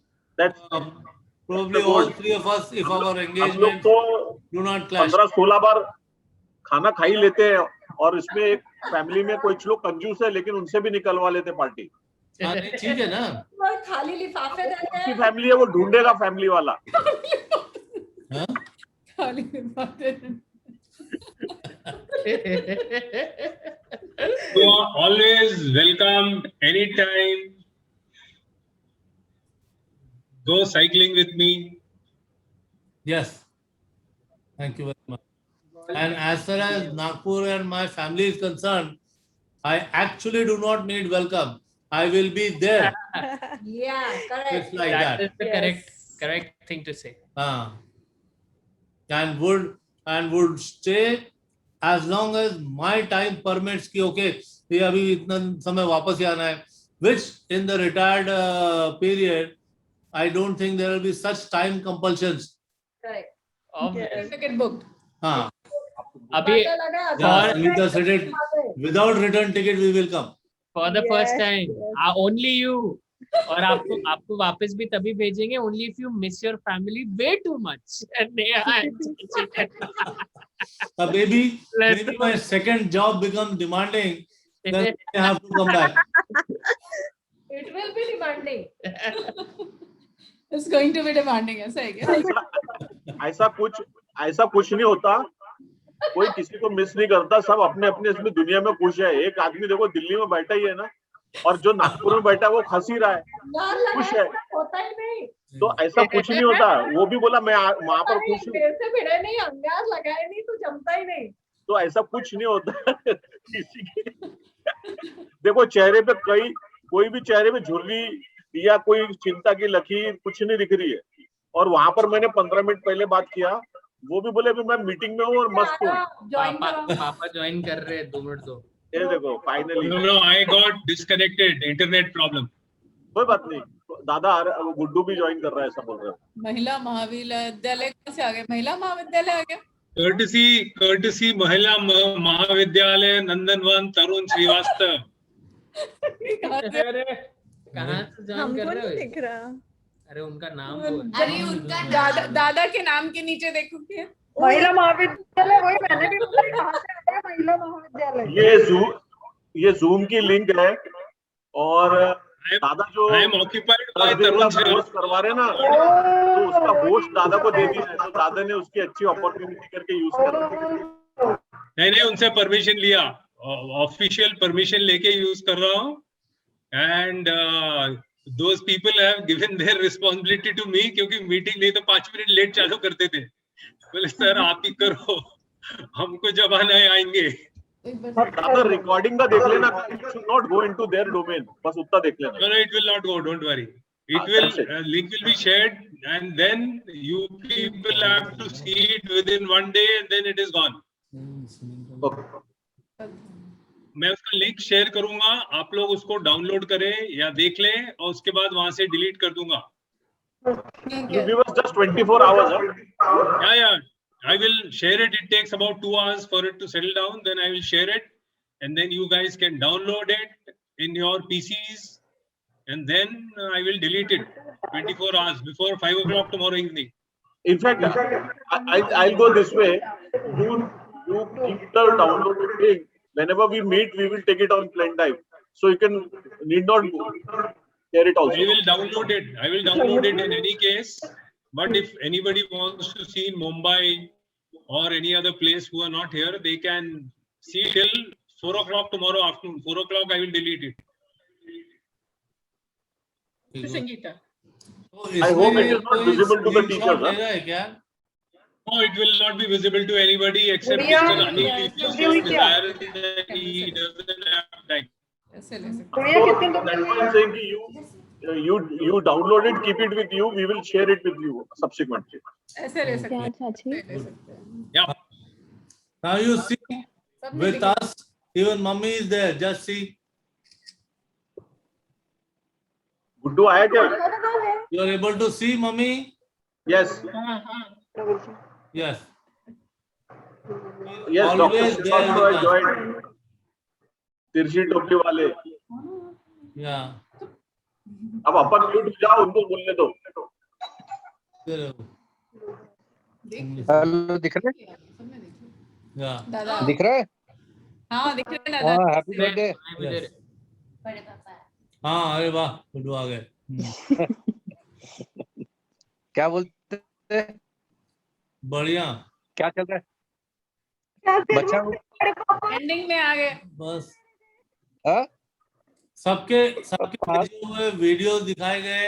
probably all three of us, if our engagement do not clash. 15-16 बार खाना खा ही लेते हैं, और इसमें एक फैमिली में कुछ लोग कंजूस है, लेकिन उनसे भी निकलवा लेते पार्टी। ठीक है ना, वो खाली लिफाफे देते हैं। फैमिली है वो ढूंढेगा फैमिली वाला। खाली लिफाफे। You are always welcome anytime. Go cycling with me. Yes, thank you very much. And as far as Nagpur and my family is concerned, I actually do not need welcome. I will be there. Yeah, correct. Just like That that. is the correct thing to say. And would stay as long as my time permits कि okay, ये अभी इतना समय वापस ही आना है, which in the retired period, I don't think there will be such time compulsions. Correct. Ticket booked. हाँ, अभी Sangeeta said it, without return ticket we will come. For the first time, only you. और आपको वापस भी तभी भेजेंगे only if you miss your family way too much. Maybe my second job becomes demanding, then I have to come back. It will be demanding. It's going to be demanding, ऐसा है क्या? ऐसा कुछ नहीं होता, कोई किसी को मिस नहीं करता, सब अपने अपने इसमें दुनिया में खुश है। एक आदमी देखो दिल्ली में बैठा ही है ना, और जो नागपुर में बैठा है वो हंस ही रहा है, खुश है। होता ही नहीं। तो ऐसा कुछ नहीं होता, वो भी बोला मैं वहां पर खुश हूँ। फिर से भिड़े नहीं, अंगार लगाए नहीं तो जमता ही नहीं। तो ऐसा कुछ नहीं होता किसी की। देखो चेहरे पे कोई भी चेहरे पे झुर्री या कोई चिंता की लकीर कुछ नहीं दिख रही है। और वहां पर मैंने 15 मिनट पहले बात किया, वो भी बोले मैं मीटिंग में हूँ और मस्त हूँ। पापा ज्वाइन कर रहे हैं, 2 मिनट दो। ये देखो finally. No, I got disconnected. Internet problem. कोई बात नहीं, दादा गुड्डू भी ज्वाइन कर रहा है, ऐसा बोल रहे हैं। महिला महाविद्यालय से आ गए, महिला महाविद्यालय आ गया। Courtesy महिला महाविद्यालय नंदनवन तरुण श्रीवास्तव। कहाँ से ज्वाइन कर रहे हो? दिख रहा। अरे उनका नाम बोल। अरे उनका दादा के नाम के नीचे देखो क्या? महिला महाविद्यालय, वही मैंने भी बोला कहाँ से आया महिला महाविद्यालय। ये जूम की लिंक है, और दादा जो होस्ट करवा रहे ना, तो उसका होस्ट दादा को दे दिया है, तो दादा ने उसकी अच्छी अपॉर्चुनिटी करके यूज कर। नहीं उनसे परमिशन लिया, ऑफिशियल परमिशन लेके यूज कर रहा हूँ। And those people have given their responsibility to me, क्योंकि मीटिंग नहीं तो 5 मिनट लेट चालू करते थे। बोले सर आप ही करो, हमको जब आना है आएंगे। दादा रिकॉर्डिंग का देख लेना, it should not go into their domain, बस उतना देख लेना। No, it will not go, don't worry. It will link will be shared, and then you people have to see it within 1 day, and then it is gone. मैं उसका link share करूंगा, आप लोग उसको डाउनलोड करें या देख लें, और उसके बाद वहां से डिलीट कर दूंगा। You give us just 24 hours. Yeah, I will share it. It takes about 2 hours for it to settle down. Then I will share it, and then you guys can download it in your PCs, and then I will delete it 24 hours before 5 o'clock tomorrow evening. In fact, I'll go this way. You keep the downloaded thing. Whenever we meet, we will take it on plain time. So you need not share it also. I will download it. I will download it in any case. But if anybody wants to see in Mumbai or any other place who are not here, they can see till 4 o'clock tomorrow afternoon. 4 o'clock, I will delete it. Sangeeta, I hope it is not visible to the teachers. No, it will not be visible to anybody except Gudiya, Mr. Anil. If he's so desirous that he doesn't have time. So that's why I'm saying you download it, keep it with you. We will share it with you subsequently. ऐसे ले सकते हैं. Yeah. Now you see with us, even mummy is there. Just see. Guddu आया क्या? You are able to see mummy? Yes. Yes. Yes, Always Dr. there also with us. joined. तिरछी टोपी वाले. Yeah. अब अपन म्यूट हो जाओ, उनको बोलने दो. हेलो, दिख रहा है? Yeah. दादा दिख रहा है? हाँ दिख रहा है दादा. हाँ, हैप्पी बर्थडे. बड़े पापा. हाँ, अरे वाह, गुड्डू आ गए. क्या बोलते हैं? बढ़िया. क्या चल रहा है? बच्चा एंडिंग में आ गए. बस हाँ? सबके भेजे हुए वीडियो दिखाए गए,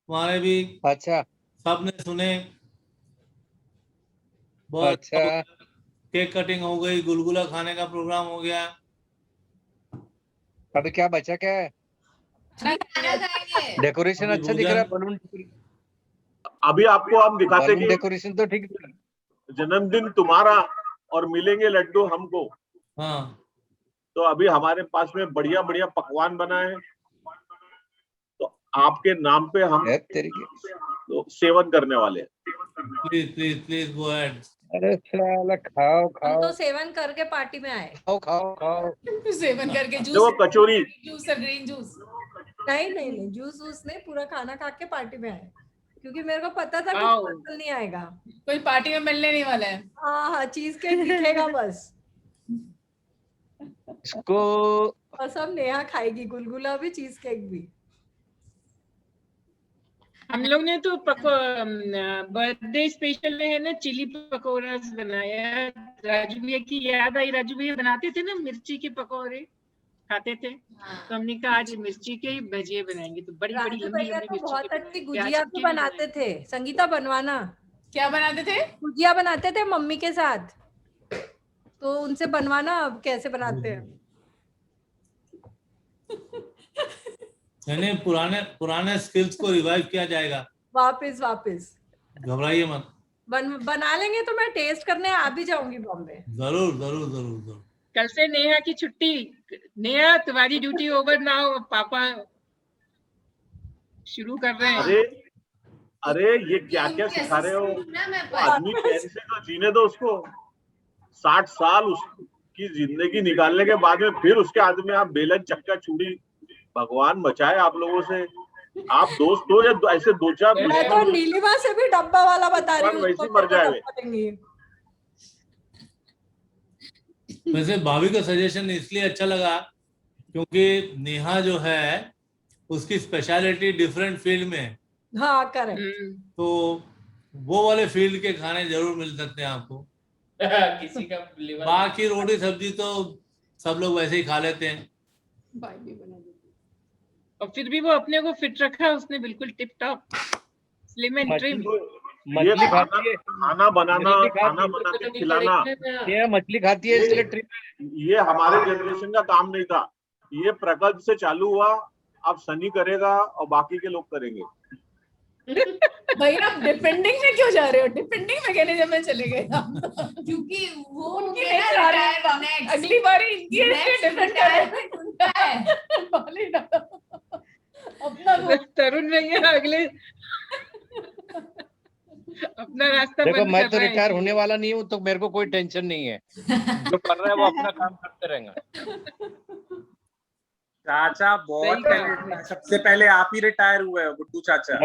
हमारे भी. अच्छा. सबने सुने. बहुत अच्छा. केक कटिंग हो गई, गुलगुला खाने का प्रोग्राम हो गया. अभी क्या बचा क्या है? डेकोरेशन अभी अच्छा दिख रहा है. बलून अभी आपको हम दिखाते कि डेकोरेशन तो ठीक है. जन्मदिन तुम्हारा और मिलेंगे लड्डू हमको. हाँ. तो अभी हमारे पास में बढ़िया बढ़िया पकवान बना है, तो आपके नाम पे हम तो सेवन करने वाले हैं. Please please please go ahead. अरे साला खाओ हम खाओ तो सेवन करके पार्टी में आए. खाओ खाओ खाओ. सेवन करके जूस. देखो कचौरी. जूस और ग्रीन जूस. नहीं जूस वूस नहीं, पूरा खाना खा के पार्टी में आए, क्योंकि मेरे को पता था कि आओ. पार्सल नहीं आएगा. कोई पार्टी में मिलने नहीं वाला है. हाँ, चीज केक दिखेगा बस. इसको और सब नेहा खाएगी, गुलगुला भी, चीज केक भी. हम लोग ने तो बर्थडे स्पेशल में है ना चिली पकौड़ा बनाया. राजू भैया की याद आई. राजू भैया बनाते थे ना मिर्ची के पकौड़े, खाते थे. तो हमने कहा आज मिर्ची के ही भजिए बनाएंगे. तो बड़ी बड़ी राजू लंबी भैया लंबी तो बहुत मिर्ची अच्छी गुजिया भी बनाते थे. संगीता बनवाना. क्या बनाते थे? गुजिया बनाते थे मम्मी के साथ, तो उनसे बनवाना अब कैसे बनाते हैं. नहीं, पुराने स्किल्स को रिवाइव किया जाएगा. वापस घबराइए मत. बना लेंगे तो मैं टेस्ट करने आ भी जाऊंगी बॉम्बे. जरूर जरूर जरूर जरूर. कल से नेहा की छुट्टी. नेहा तुम्हारी ड्यूटी ओवर नाउ. पापा शुरू कर रहे हैं. अरे ये क्या क्या सिखा रहे हो? आदमी चैन से तो जीने दो उसको. 60 साल उसकी जिंदगी निकालने के बाद में फिर उसके हाथ में आप बेलन चक्का चूड़ी. भगवान बचाए आप लोगों से. आप दोस्त हो या ऐसे 2-4 मैं तो नीलिमा से भी डब्बा वाला बता रही हूँ. वैसे मर जाए. वैसे भाभी का सजेशन इसलिए अच्छा लगा क्योंकि नेहा जो है उसकी स्पेशलिटी डिफरेंट फील्ड में है. हाँ करेक्ट. तो वो वाले फील्ड के खाने जरूर मिल सकते हैं आपको. किसी का लिवर. बाकी रोटी सब्जी तो सब लोग वैसे ही खा लेते हैं. और फिर भी वो अपने को फिट रखा उसने, बिल्कुल tip top, slim and trim. मछली खाती है. खाना बनाना, खाना बना के खिलाना. ये मछली खाती है इसलिए ट्रिम. ये हमारे जनरेशन का काम नहीं था. ये प्रकल्प से चालू हुआ. अब सनी करेगा और बाकी के लोग करेंगे. भाई आप डिपेंडिंग में क्यों जा रहे हो? डिपेंडिंग मैकेनिज्म में चले गए. क्योंकि वो उनकी नहीं जा रहा है. अगली बार इनकी डिफरेंट है. अपना तरुण भैया अगले अपना रास्ता देखो बंद मैं कर तो रहा है रिटायर ये। होने वाला नहीं हूँ, तो मेरे को कोई टेंशन नहीं है। जो कर रहा है वो अपना काम करते रहेगा। चाचा बहुत सही पहले बात है। सबसे पहले आप ही रिटायर हुए हो गुड्डू चाचा।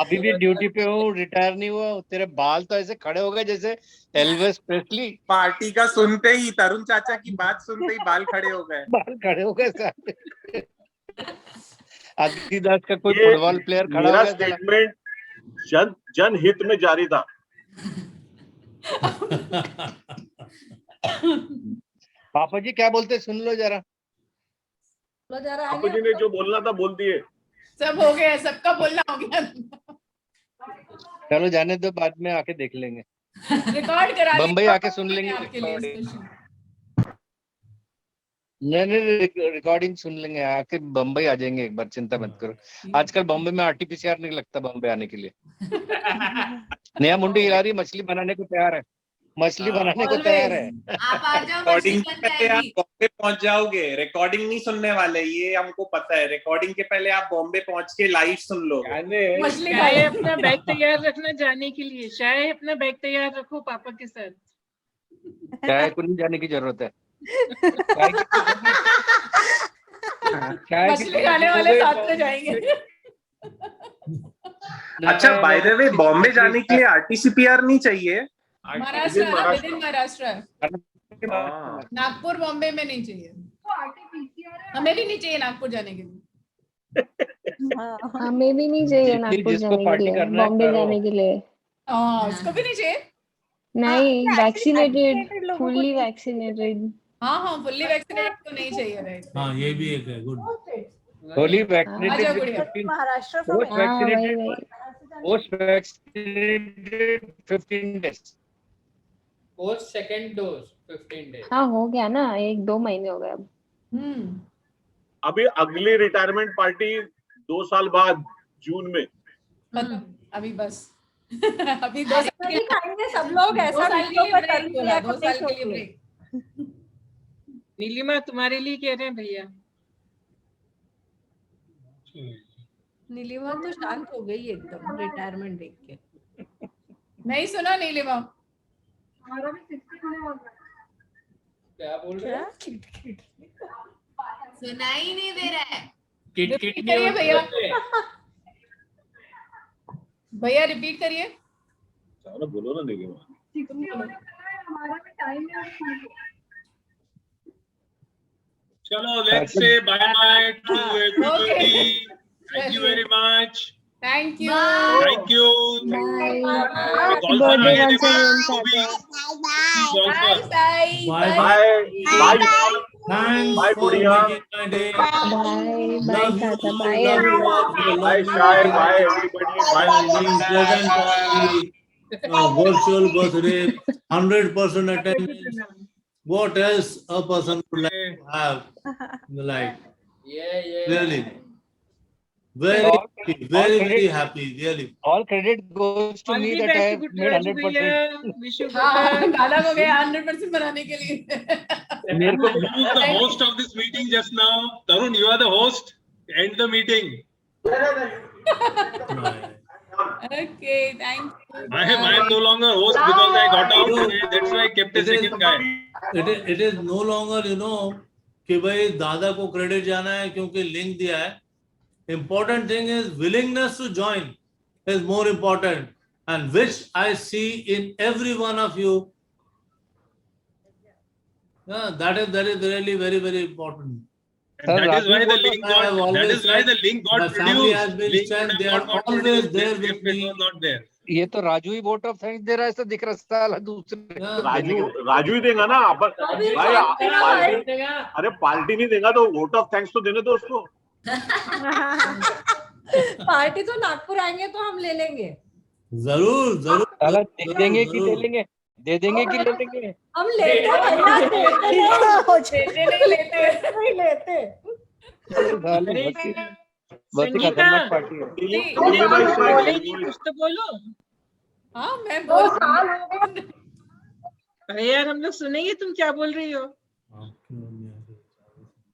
अभी भी ड्यूटी पे हूँ, रिटायर नहीं हुआ। तेरे बाल तो ऐसे खड़े हो गए जैसे एल्विस प्रेस्ली। पार्टी का सुनते ही, तरुण चाचा की बात सुनते ही बाल खड़े हो गए। बाल खड़े हो गए सारे। आदिदास का कोई ये फुटबॉल प्लेयर खड़ा हो मेरा गया साला। स्टेटमेंट जनहित में जारी था। पापा जी क्या बोलते सुन लो जरा। बापू जी ने जो बोलना था बोल दिए। सब हो गया, सबका बोलना हो गया। चलो जाने दो, बाद में आके देख लेंगे। रिकॉर्ड करा लिया बम्बई आके सुन लेंगे आपके लिए recording। स्पेशल। नहीं रिकॉर्डिंग सुन लेंगे, आके बम्बई आ जाएंगे एक बार, चिंता मत करो। आजकल बॉम्बे में आरटीपीसीआर नहीं लगता बॉम्बे आने के लिए। नया मुंडी हिला रही, मछली बनाने को तैयार है, मछली बनाने को तैयार है। आप आ जाओ, मछली रिकॉर्डिंग बन के पहले आप जाएगी। बॉम्बे पहुंच जाओगे, रिकॉर्डिंग नहीं सुनने वाले, ये हमको पता है। रिकॉर्डिंग के पहले आप बॉम्बे पहुंच के लाइव सुन लो। मछली चाहे अपना बैग तैयार रखना जाने के लिए, चाहे अपना बैग तैयार रखो पापा के साथ। चाय को नहीं जाने की जरूरत है। मछली खाने वाले साथ में जाएंगे। अच्छा बाय द वे, बॉम्बे जाने के लिए आरटीसीपीआर नहीं चाहिए। महाराष्ट्र है ना, विद इन महाराष्ट्र है। नागपुर बॉम्बे में नहीं चाहिए, हमें भी नहीं चाहिए नागपुर जाने के लिए। हमें भी नहीं चाहिए नागपुर जिसको जाने के पार्टी लिए, करना है बॉम्बे करो। जाने के लिए। उसको भी नहीं चाहिए। नहीं, वैक्सीनेटेड, vaccinated लोगों को फुल्ली नहीं वैक्सीनेटेड। हाँ फुल्ली वैक्सीनेटेड तो नहीं चाहिए, राइट। हाँ ये भी एक है, गुड। होली आ वैक्सीनेटेड जाओ विद गुड़िया। 15 महाराष्ट्र from पोस्ट हाँ वही वैक्सीनेटेड, वही। Post vaccinated 15 days. Post second dose 15 days. हाँ हो गया ना, 1-2 महीने हो गए अब। अभी अगली रिटायरमेंट पार्टी 2 साल बाद जून में। अभी बस अभी 2 साल के लिए खाएंगे सब लोग, 2 ऐसा साल के वीडियो लिए पर ब्रेक तरुण बोला, भैया 2 को साल के लिए देखो। ब्रेक। नीलिमा तुम्हारे लिए कह रहे हैं भैया। नीलिमा तो शांत हो गई एकदम रिटायरमेंट देख के। नहीं सुना नीलिमा? हमारा भी 60 होने वाला है। क्या बोल रहे हैं? सुनाई ही नहीं दे रहा है। किट रिपीट किट करिए भैया। भैया रिपीट करिए। चलो बोलो ना, देखिए 60 होने वाला है, हमारा भी टाइम है। चलो let's say bye bye to everybody. Thank you very much. Thank you. Thank you. Birthday once again, Chacha. Golfer. Bye bye Thanks Bye, for Gudiya. making my day. Bye, bye, Love you, Chacha. Bye, love you everyone. all. Bye शाय, bye everybody, bye Being present for the virtual birthday, 100% attendance. What else a person would like to have in the life? Yeah. Really, very happy, very happy, really. All credit goes to All me the that I best have to made Raju 100%. भैया। Wish you good हाँ luck. गाना हो गया 100% बनाने के लिए। मेरे को Who is the host of this meeting just now? Tarun, you are the host. End the meeting. Okay, thank you. I am no longer host because I got out. That's why I kept a second guy. It is no longer, कि भाई दादा को credit जाना है क्योंकि link दिया है. Important thing is willingness to join is more important, and which I see in every one of you. Yeah, that is really very, very important. And that is why the link got. That is why the link got My family has produced. been Link sent. would They have are not got always produced there if with it me. was not there. ये तो राजू ही vote of thanks दे रहा है, ऐसा दिख रहा साला दूसरे राजू ही देगा ना अपन भाई। अरे पार्टी नहीं देगा तो वोट ऑफ थैंक्स तो देने दो उसको। पार्टी तो नागपुर आएंगे तो हम ले लेंगे। जरूर साला दे देंगे कि ले लेंगे, दे देंगे कि ले लेंगे। हम लेते नहीं लेते। बहुत ही खतरनाक पार्टी है। बोलेगी कुछ तो बोलो। हाँ मैं दो साल हो गए। अरे यार हम लोग सुनेंगे तुम क्या बोल रही हो।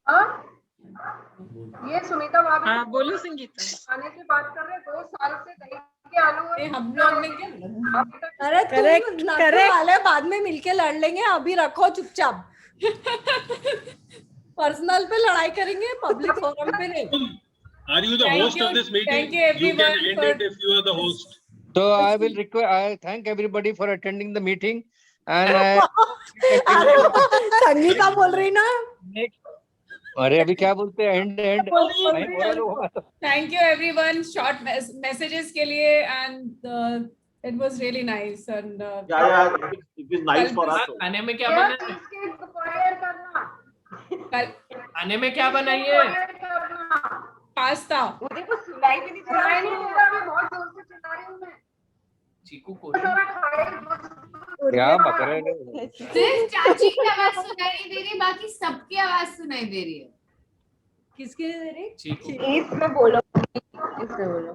हाँ? ये सुनीता भाभी हाँ बोलो संगीता। खाने की बात कर रहे हैं, 2 साल से दही के आलू और हम लोग ने क्या अरे Correct, तुम लड़ने correct. वाले बाद में मिलके लड़ लेंगे, अभी रखो चुपचाप। पर्सनल पे लड़ाई करेंगे, पब्लिक फोरम पे नहीं। Are you the Thank host you- of this meeting? thank you You everyone can end for- it if you are the host. So I will request. I thank everybody for attending the meeting, and Sangeeta बोल रही ना। अरे अभी क्या बोलते हैं? And and Thank you everyone. Short messages के लिए and it was really nice and it is nice for us. खाने में क्या बना है? खाने में क्या बनाइए? पास्ता। मुझे कुछ सुनाई भी नहीं दे रहा है, बहुत जोर से चिल्ला रही हूँ मैं। चीकू को क्या बक रहे हैं? सिर्फ चाची की आवाज सुनाई नहीं दे रही, बाकी सबकी आवाज सुनाई दे रही है। किसकी दे रही? इसमें बोलो, इसमें बोलो।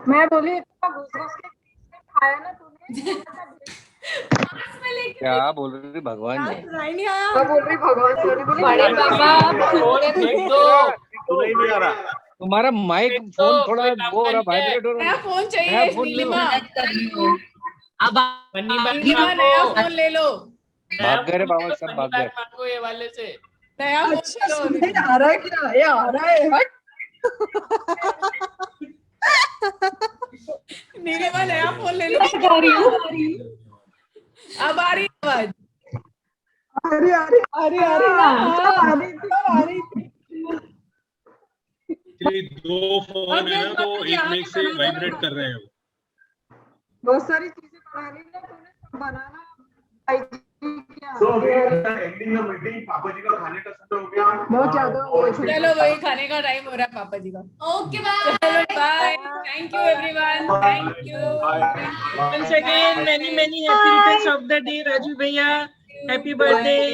मैं बोली इतना घुस के खाया ना तूने। क्या बोल रही थी भगवान जी? सुनाई नहीं आया। मैं बोल रही भगवान सॉरी बोली। बड़े पापा फेंक दो। सुनाई नहीं आ रहा। तुम्हारा माइक फोन थोड़ा वो हो रहा, वाइब्रेट हो रहा। नया फोन चाहिए नीलिमा। अब नीलिमा नया फोन ले लो। भाग गए रे बाबा, सब भाग गए। मांगो ये वाले से। नया फोन अच्छा, ले लो। सुनाई आ रहा है क्या? ये आ रहा है, हट। नीलिमा नया फोन ले लो। अब आ रही आवाज। आ रही ना, आ रही थी। Actually, 2 फोन है ना, तो एक में से वाइब्रेट कर रहे हैं। बहुत सारी चीजें बना रही है तूने, सब बनाना। एंडिंग द मीटिंग, पापा जी का खाने का समय हो गया। बहुत ज्यादा चलो वही खाने का टाइम हो रहा है पापा जी का। Okay bye. चलो bye. Thank you everyone. Thank you. Once again, many happy returns of the day, Raju भैया. Happy birthday.